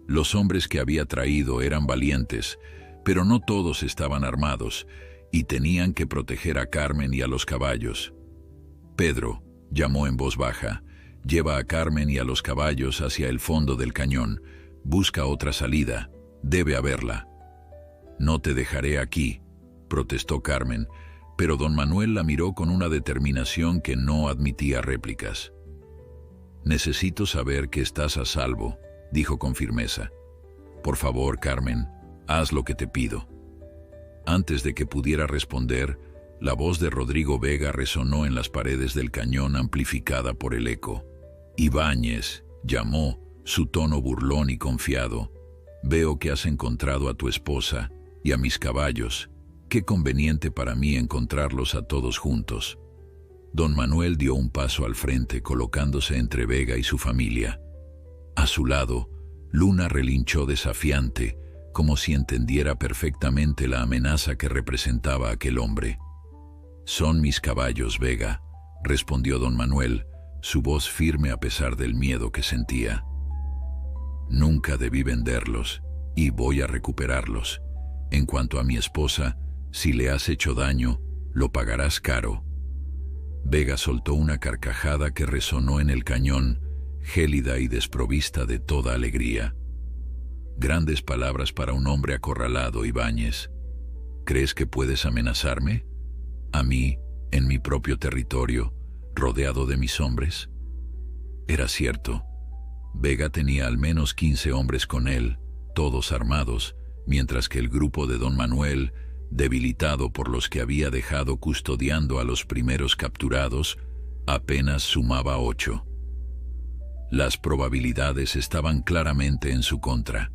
Los hombres que había traído eran valientes, pero no todos estaban armados, y tenían que proteger a Carmen y a los caballos. «Pedro», llamó en voz baja, «lleva a Carmen y a los caballos hacia el fondo del cañón. Busca otra salida, debe haberla». «No te dejaré aquí», protestó Carmen, pero don Manuel la miró con una determinación que no admitía réplicas. «Necesito saber que estás a salvo», dijo con firmeza. «Por favor, Carmen, haz lo que te pido». Antes de que pudiera responder, la voz de Rodrigo Vega resonó en las paredes del cañón, amplificada por el eco. «Ibáñez», llamó, su tono burlón y confiado, «veo que has encontrado a tu esposa y a mis caballos. Qué conveniente para mí encontrarlos a todos juntos». Don Manuel dio un paso al frente, colocándose entre Vega y su familia. A su lado, Luna relinchó desafiante, como si entendiera perfectamente la amenaza que representaba aquel hombre. «Son mis caballos, Vega», respondió don Manuel, su voz firme a pesar del miedo que sentía. «Nunca debí venderlos, y voy a recuperarlos. En cuanto a mi esposa, si le has hecho daño, lo pagarás caro». Vega soltó una carcajada que resonó en el cañón, gélida y desprovista de toda alegría. «Grandes palabras para un hombre acorralado, Ibáñez. ¿Crees que puedes amenazarme? ¿A mí, en mi propio territorio, rodeado de mis hombres?» Era cierto. Vega tenía al menos 15 hombres con él, todos armados, mientras que el grupo de don Manuel, debilitado por los que había dejado custodiando a los primeros capturados, apenas sumaba 8. Las probabilidades estaban claramente en su contra.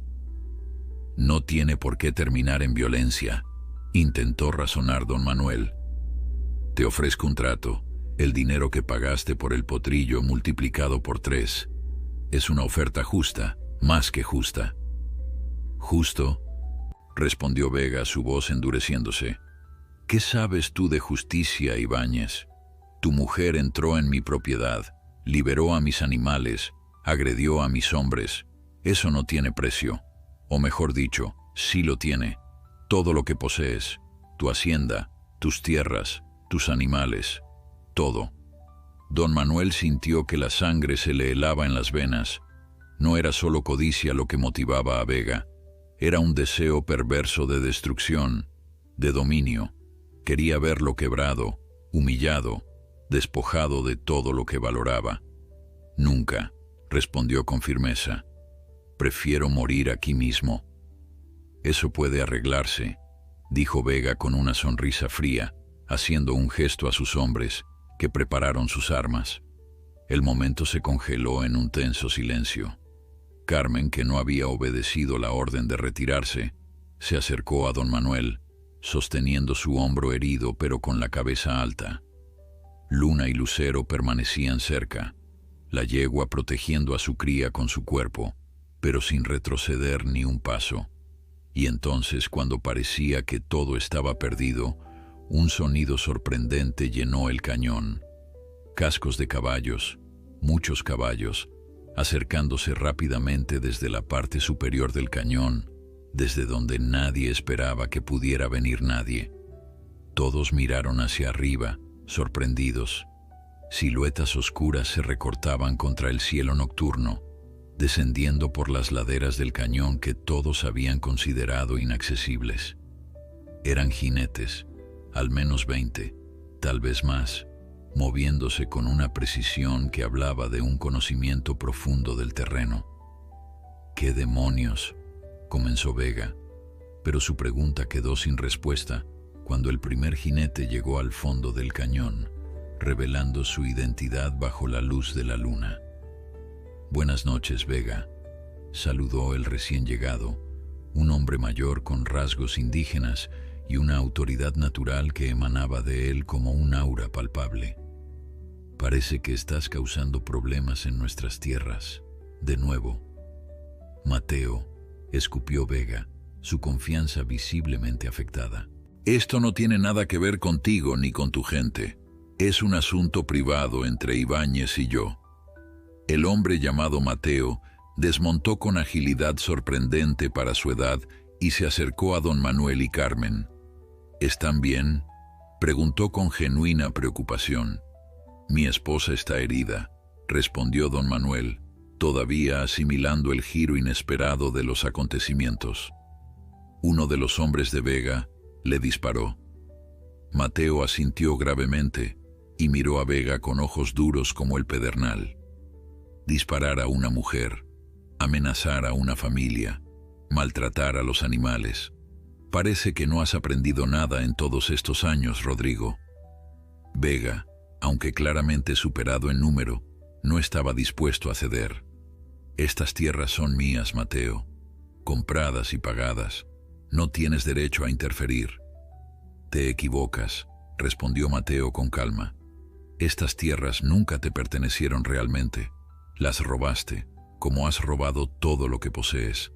«No tiene por qué terminar en violencia», intentó razonar don Manuel. «Te ofrezco un trato, el dinero que pagaste por el potrillo multiplicado por 3. Es una oferta justa, más que justa». «¿Justo?», respondió Vega, su voz endureciéndose. «¿Qué sabes tú de justicia, Ibáñez? Tu mujer entró en mi propiedad, liberó a mis animales, agredió a mis hombres. Eso no tiene precio. O mejor dicho, sí lo tiene. Todo lo que posees, tu hacienda, tus tierras, tus animales, todo». Don Manuel sintió que la sangre se le helaba en las venas. No era solo codicia lo que motivaba a Vega. Era un deseo perverso de destrucción, de dominio. Quería verlo quebrado, humillado, despojado de todo lo que valoraba. «Nunca», respondió con firmeza. «Prefiero morir aquí mismo». «Eso puede arreglarse», dijo Vega con una sonrisa fría, haciendo un gesto a sus hombres, que prepararon sus armas. El momento se congeló en un tenso silencio. Carmen, que no había obedecido la orden de retirarse, se acercó a don Manuel, sosteniendo su hombro herido pero con la cabeza alta. Luna y Lucero permanecían cerca, la yegua protegiendo a su cría con su cuerpo, pero sin retroceder ni un paso. Y entonces, cuando parecía que todo estaba perdido, un sonido sorprendente llenó el cañón. Cascos de caballos, muchos caballos, acercándose rápidamente desde la parte superior del cañón, desde donde nadie esperaba que pudiera venir nadie. Todos miraron hacia arriba, sorprendidos. Siluetas oscuras se recortaban contra el cielo nocturno, descendiendo por las laderas del cañón que todos habían considerado inaccesibles. Eran jinetes, al menos 20, tal vez más, moviéndose con una precisión que hablaba de un conocimiento profundo del terreno. «¿Qué demonios?», comenzó Vega, pero su pregunta quedó sin respuesta cuando el primer jinete llegó al fondo del cañón, revelando su identidad bajo la luz de la luna. «Buenas noches, Vega», saludó el recién llegado, un hombre mayor con rasgos indígenas y una autoridad natural que emanaba de él como un aura palpable. «Parece que estás causando problemas en nuestras tierras, de nuevo». «Mateo», escupió Vega, su confianza visiblemente afectada. «Esto no tiene nada que ver contigo ni con tu gente. Es un asunto privado entre Ibáñez y yo». El hombre llamado Mateo desmontó con agilidad sorprendente para su edad y se acercó a don Manuel y Carmen. «¿Están bien?», preguntó con genuina preocupación. «Mi esposa está herida», respondió don Manuel, todavía asimilando el giro inesperado de los acontecimientos. Uno de los hombres de Vega le disparó. Mateo asintió gravemente y miró a Vega con ojos duros como el pedernal. Disparar a una mujer, amenazar a una familia, maltratar a los animales. Parece que no has aprendido nada en todos estos años, Rodrigo. Vega, aunque claramente superado en número, no estaba dispuesto a ceder. «Estas tierras son mías, Mateo, compradas y pagadas. No tienes derecho a interferir». «Te equivocas», respondió Mateo con calma. «Estas tierras nunca te pertenecieron realmente. Las robaste, como has robado todo lo que posees.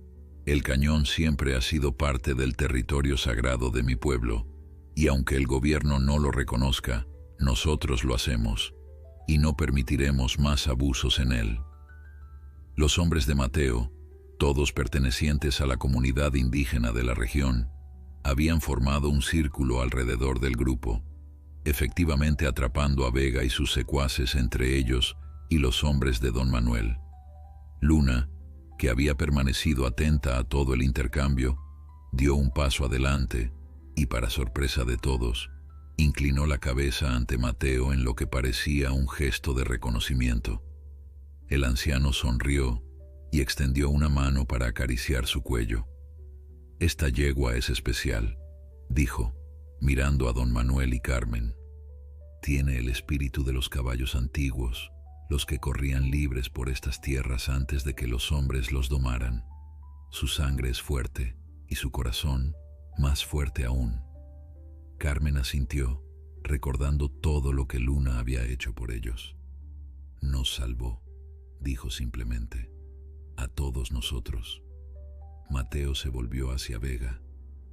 El cañón siempre ha sido parte del territorio sagrado de mi pueblo, y aunque el gobierno no lo reconozca, nosotros lo hacemos, y no permitiremos más abusos en él». Los hombres de Mateo, todos pertenecientes a la comunidad indígena de la región, habían formado un círculo alrededor del grupo, efectivamente atrapando a Vega y sus secuaces entre ellos y los hombres de don Manuel. Luna, que había permanecido atenta a todo el intercambio, dio un paso adelante y, para sorpresa de todos, inclinó la cabeza ante Mateo en lo que parecía un gesto de reconocimiento. El anciano sonrió y extendió una mano para acariciar su cuello. «Esta yegua es especial», dijo, mirando a don Manuel y Carmen. «Tiene el espíritu de los caballos antiguos, los que corrían libres por estas tierras antes de que los hombres los domaran. Su sangre es fuerte y su corazón más fuerte aún». Carmen asintió, recordando todo lo que Luna había hecho por ellos. «Nos salvó», dijo simplemente, «a todos nosotros». Mateo se volvió hacia Vega,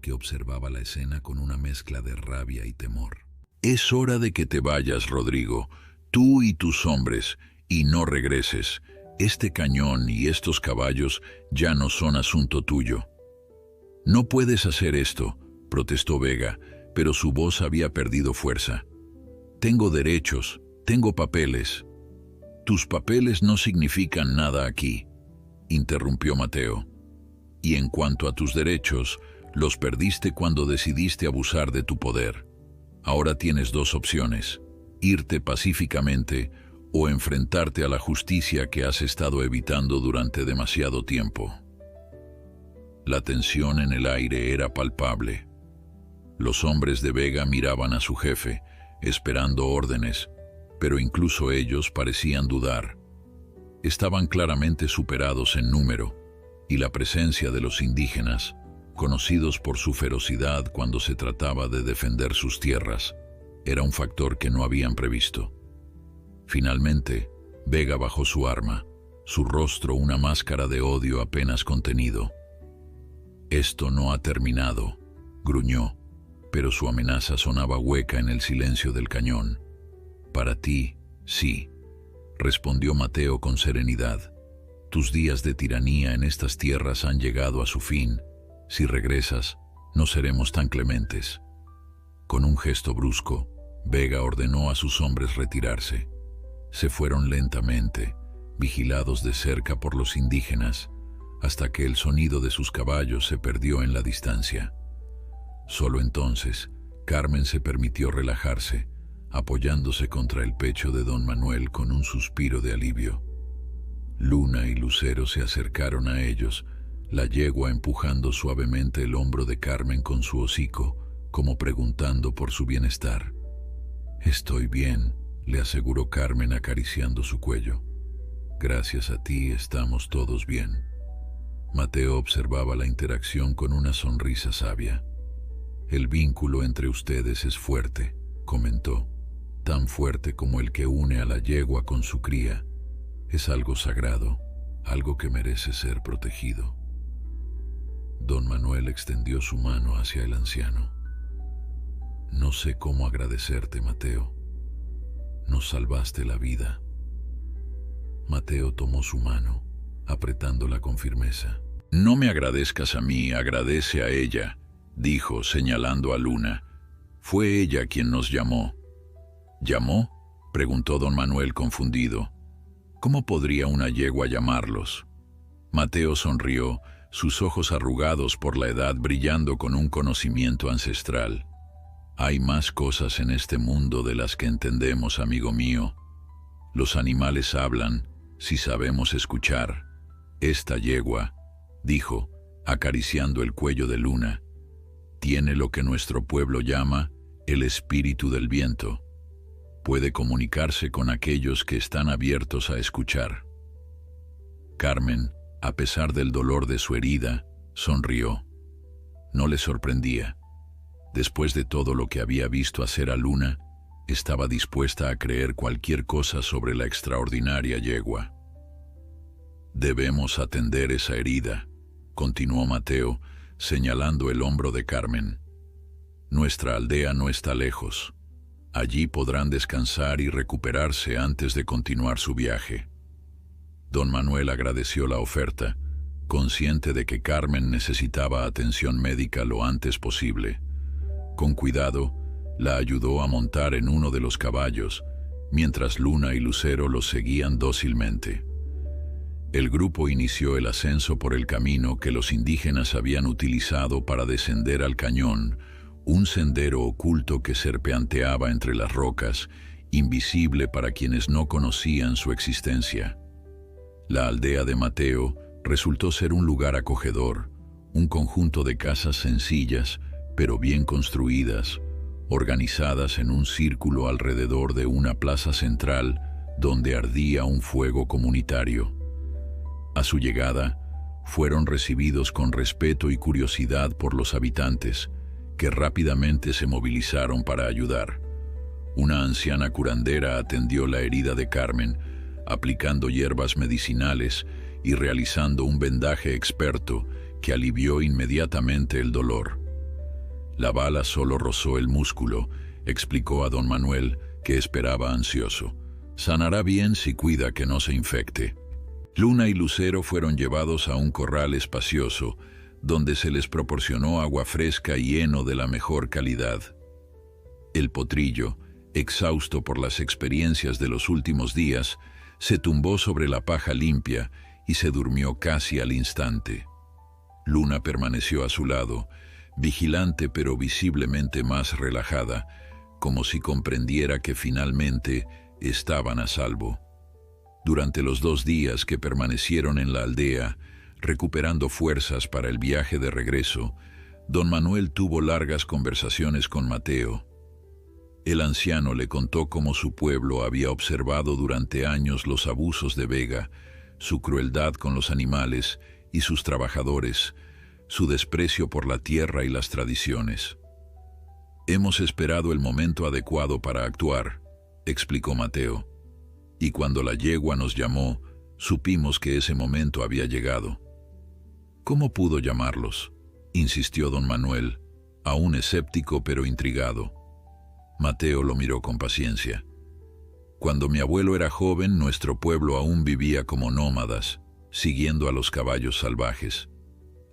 que observaba la escena con una mezcla de rabia y temor. «Es hora de que te vayas, Rodrigo, tú y tus hombres, y no regreses. Este cañón y estos caballos ya no son asunto tuyo». «No puedes hacer esto», protestó Vega, pero su voz había perdido fuerza. «Tengo derechos, tengo papeles». «Tus papeles no significan nada aquí», interrumpió Mateo. «Y en cuanto a tus derechos, los perdiste cuando decidiste abusar de tu poder. Ahora tienes dos opciones: irte pacíficamente o enfrentarte a la justicia que has estado evitando durante demasiado tiempo». La tensión en el aire era palpable. Los hombres de Vega miraban a su jefe, esperando órdenes, pero incluso ellos parecían dudar. Estaban claramente superados en número, y la presencia de los indígenas, conocidos por su ferocidad cuando se trataba de defender sus tierras, era un factor que no habían previsto. Finalmente, Vega bajó su arma, su rostro una máscara de odio apenas contenido. «Esto no ha terminado», gruñó, pero su amenaza sonaba hueca en el silencio del cañón. «Para ti, sí», respondió Mateo con serenidad. «Tus días de tiranía en estas tierras han llegado a su fin. Si regresas, no seremos tan clementes». Con un gesto brusco, Vega ordenó a sus hombres retirarse. Se fueron lentamente, vigilados de cerca por los indígenas, hasta que el sonido de sus caballos se perdió en la distancia. Solo entonces, Carmen se permitió relajarse, apoyándose contra el pecho de don Manuel con un suspiro de alivio. Luna y Lucero se acercaron a ellos, la yegua empujando suavemente el hombro de Carmen con su hocico, como preguntando por su bienestar. «Estoy bien», le aseguró Carmen acariciando su cuello. «Gracias a ti estamos todos bien». Mateo observaba la interacción con una sonrisa sabia. «El vínculo entre ustedes es fuerte», comentó, «tan fuerte como el que une a la yegua con su cría. Es algo sagrado, algo que merece ser protegido». Don Manuel extendió su mano hacia el anciano. «No sé cómo agradecerte, Mateo. Nos salvaste la vida». Mateo tomó su mano, apretándola con firmeza. «No me agradezcas a mí, agradece a ella», dijo, señalando a Luna. «Fue ella quien nos llamó». «¿Llamó?», preguntó don Manuel confundido. «¿Cómo podría una yegua llamarlos?». Mateo sonrió, sus ojos arrugados por la edad brillando con un conocimiento ancestral. «Hay más cosas en este mundo de las que entendemos, amigo mío. Los animales hablan, si sabemos escuchar. Esta yegua», dijo, acariciando el cuello de Luna, «tiene lo que nuestro pueblo llama el espíritu del viento. Puede comunicarse con aquellos que están abiertos a escuchar». Carmen, a pesar del dolor de su herida, sonrió. No le sorprendía. Después de todo lo que había visto hacer a Luna, estaba dispuesta a creer cualquier cosa sobre la extraordinaria yegua. «Debemos atender esa herida», continuó Mateo, señalando el hombro de Carmen. «Nuestra aldea no está lejos. Allí podrán descansar y recuperarse antes de continuar su viaje». Don Manuel agradeció la oferta, consciente de que Carmen necesitaba atención médica lo antes posible. Con cuidado, la ayudó a montar en uno de los caballos, mientras Luna y Lucero los seguían dócilmente. El grupo inició el ascenso por el camino que los indígenas habían utilizado para descender al cañón, un sendero oculto que serpenteaba entre las rocas, invisible para quienes no conocían su existencia. La aldea de Mateo resultó ser un lugar acogedor, un conjunto de casas sencillas, pero bien construidas, organizadas en un círculo alrededor de una plaza central donde ardía un fuego comunitario. A su llegada, fueron recibidos con respeto y curiosidad por los habitantes, que rápidamente se movilizaron para ayudar. Una anciana curandera atendió la herida de Carmen, aplicando hierbas medicinales y realizando un vendaje experto que alivió inmediatamente el dolor. La bala solo rozó el músculo, explicó a don Manuel, que esperaba ansioso. Sanará bien si cuida que no se infecte. Luna y Lucero fueron llevados a un corral espacioso, donde se les proporcionó agua fresca y heno de la mejor calidad. El potrillo, exhausto por las experiencias de los últimos días, se tumbó sobre la paja limpia y se durmió casi al instante. Luna permaneció a su lado, vigilante pero visiblemente más relajada, como si comprendiera que finalmente estaban a salvo. Durante los 2 días que permanecieron en la aldea, recuperando fuerzas para el viaje de regreso, Don Manuel tuvo largas conversaciones con Mateo. El anciano le contó cómo su pueblo había observado durante años los abusos de Vega, su crueldad con los animales y sus trabajadores, su desprecio por la tierra y las tradiciones. «Hemos esperado el momento adecuado para actuar», explicó Mateo, «y cuando la yegua nos llamó, supimos que ese momento había llegado». «¿Cómo pudo llamarlos?», insistió don Manuel, aún escéptico pero intrigado. Mateo lo miró con paciencia. «Cuando mi abuelo era joven, nuestro pueblo aún vivía como nómadas, siguiendo a los caballos salvajes.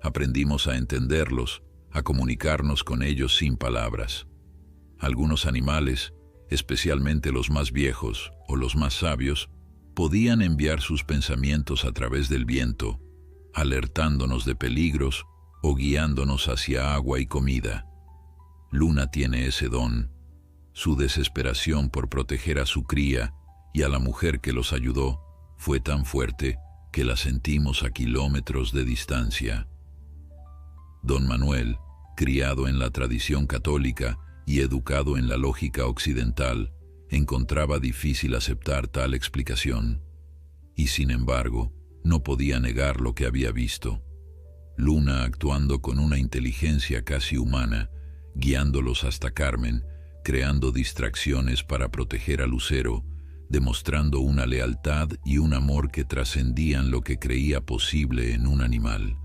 Aprendimos a entenderlos, a comunicarnos con ellos sin palabras. Algunos animales, especialmente los más viejos o los más sabios, podían enviar sus pensamientos a través del viento, alertándonos de peligros o guiándonos hacia agua y comida. Luna tiene ese don. Su desesperación por proteger a su cría y a la mujer que los ayudó fue tan fuerte que la sentimos a kilómetros de distancia». Don Manuel, criado en la tradición católica y educado en la lógica occidental, encontraba difícil aceptar tal explicación. Y sin embargo, no podía negar lo que había visto. Luna actuando con una inteligencia casi humana, guiándolos hasta Carmen, creando distracciones para proteger a Lucero, demostrando una lealtad y un amor que trascendían lo que creía posible en un animal.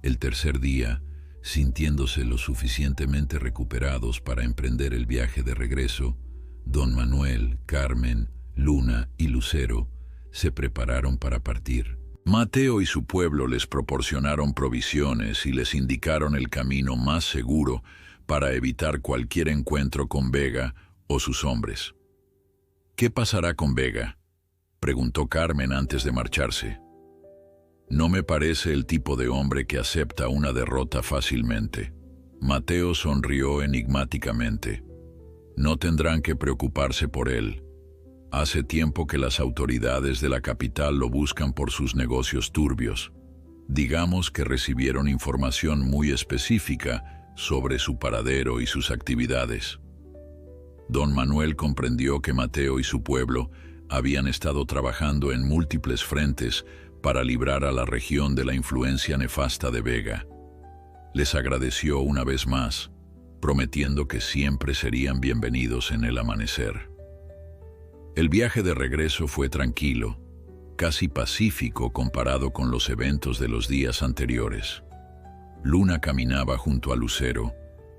El tercer día, sintiéndose lo suficientemente recuperados para emprender el viaje de regreso, don Manuel, Carmen, Luna y Lucero se prepararon para partir. Mateo y su pueblo les proporcionaron provisiones y les indicaron el camino más seguro para evitar cualquier encuentro con Vega o sus hombres. «¿Qué pasará con Vega?», preguntó Carmen antes de marcharse. «No me parece el tipo de hombre que acepta una derrota fácilmente». Mateo sonrió enigmáticamente. «No tendrán que preocuparse por él. Hace tiempo que las autoridades de la capital lo buscan por sus negocios turbios. Digamos que recibieron información muy específica sobre su paradero y sus actividades». Don Manuel comprendió que Mateo y su pueblo habían estado trabajando en múltiples frentes para librar a la región de la influencia nefasta de Vega. Les agradeció una vez más, prometiendo que siempre serían bienvenidos en el amanecer. El viaje de regreso fue tranquilo, casi pacífico comparado con los eventos de los días anteriores. Luna caminaba junto a Lucero,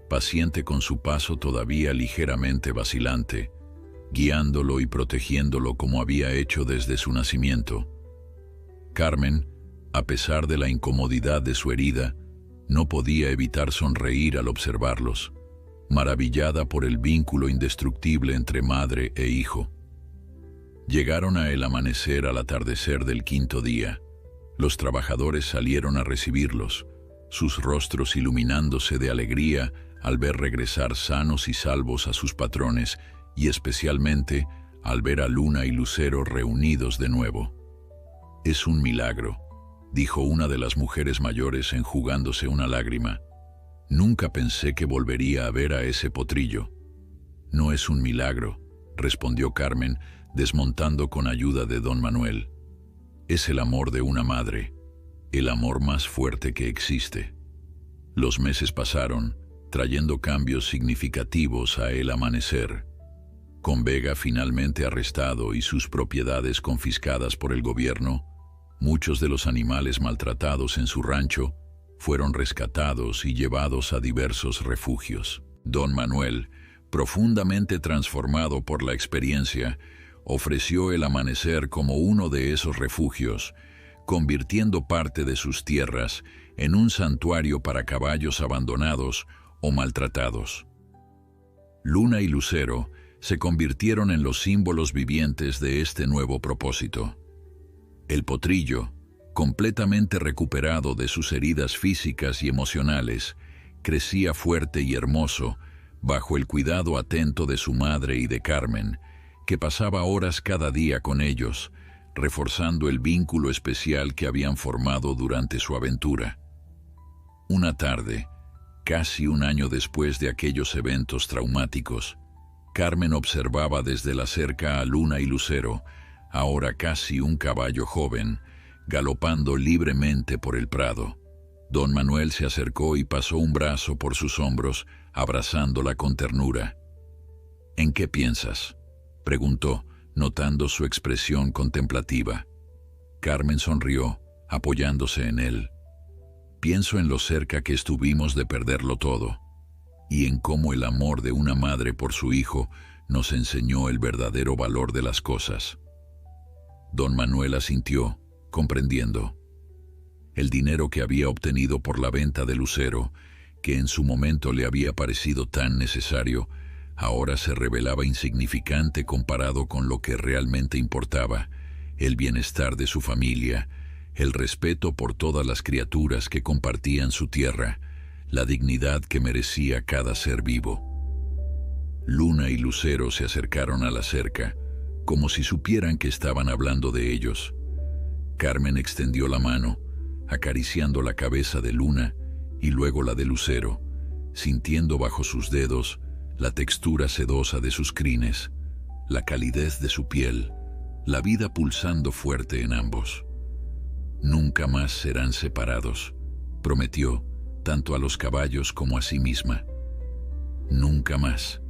paciente con su paso todavía ligeramente vacilante, guiándolo y protegiéndolo como había hecho desde su nacimiento. Carmen, a pesar de la incomodidad de su herida, no podía evitar sonreír al observarlos, maravillada por el vínculo indestructible entre madre e hijo. Llegaron a el amanecer al atardecer del quinto día. Los trabajadores salieron a recibirlos, sus rostros iluminándose de alegría al ver regresar sanos y salvos a sus patrones y especialmente al ver a Luna y Lucero reunidos de nuevo. «Es un milagro», dijo una de las mujeres mayores enjugándose una lágrima. «Nunca pensé que volvería a ver a ese potrillo». «No es un milagro», respondió Carmen, desmontando con ayuda de don Manuel. «Es el amor de una madre, el amor más fuerte que existe». Los meses pasaron, trayendo cambios significativos a el amanecer. Con Vega finalmente arrestado y sus propiedades confiscadas por el gobierno, muchos de los animales maltratados en su rancho fueron rescatados y llevados a diversos refugios. Don Manuel, profundamente transformado por la experiencia, ofreció el amanecer como uno de esos refugios, convirtiendo parte de sus tierras en un santuario para caballos abandonados o maltratados. Luna y Lucero se convirtieron en los símbolos vivientes de este nuevo propósito. El potrillo, completamente recuperado de sus heridas físicas y emocionales, crecía fuerte y hermoso bajo el cuidado atento de su madre y de Carmen, que pasaba horas cada día con ellos, reforzando el vínculo especial que habían formado durante su aventura. Una tarde, Casi un año después de aquellos eventos traumáticos, Carmen observaba desde la cerca a Luna y Lucero, ahora casi un caballo joven, galopando libremente por el prado. Don Manuel se acercó y pasó un brazo por sus hombros, abrazándola con ternura. «¿En qué piensas?», preguntó, notando su expresión contemplativa. Carmen sonrió, apoyándose en él. «Pienso en lo cerca que estuvimos de perderlo todo, y en cómo el amor de una madre por su hijo nos enseñó el verdadero valor de las cosas». Don Manuel asintió, comprendiendo. El dinero que había obtenido por la venta de Lucero, que en su momento le había parecido tan necesario, ahora se revelaba insignificante comparado con lo que realmente importaba: el bienestar de su familia, el respeto por todas las criaturas que compartían su tierra, la dignidad que merecía cada ser vivo. Luna y Lucero se acercaron a la cerca, como si supieran que estaban hablando de ellos. Carmen extendió la mano, acariciando la cabeza de Luna y luego la de Lucero, sintiendo bajo sus dedos la textura sedosa de sus crines, la calidez de su piel, la vida pulsando fuerte en ambos. «Nunca más serán separados», prometió, tanto a los caballos como a sí misma. «Nunca más».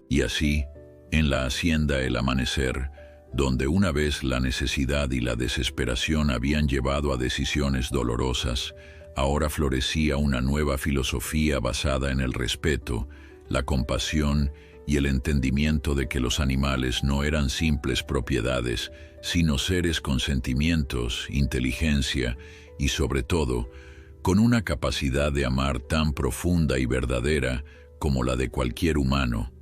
Y así, en la hacienda El Amanecer, donde una vez la necesidad y la desesperación habían llevado a decisiones dolorosas, ahora florecía una nueva filosofía basada en el respeto, la compasión y el entendimiento de que los animales no eran simples propiedades, sino seres con sentimientos, inteligencia y, sobre todo, con una capacidad de amar tan profunda y verdadera como la de cualquier humano.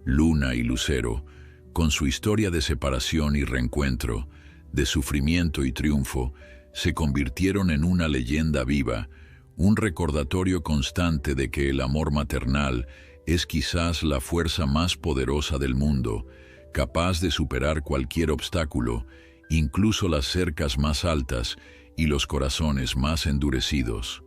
Luna y Lucero, con su historia de separación y reencuentro, de sufrimiento y triunfo, se convirtieron en una leyenda viva, un recordatorio constante de que el amor maternal es quizás la fuerza más poderosa del mundo, capaz de superar cualquier obstáculo, incluso las cercas más altas y los corazones más endurecidos.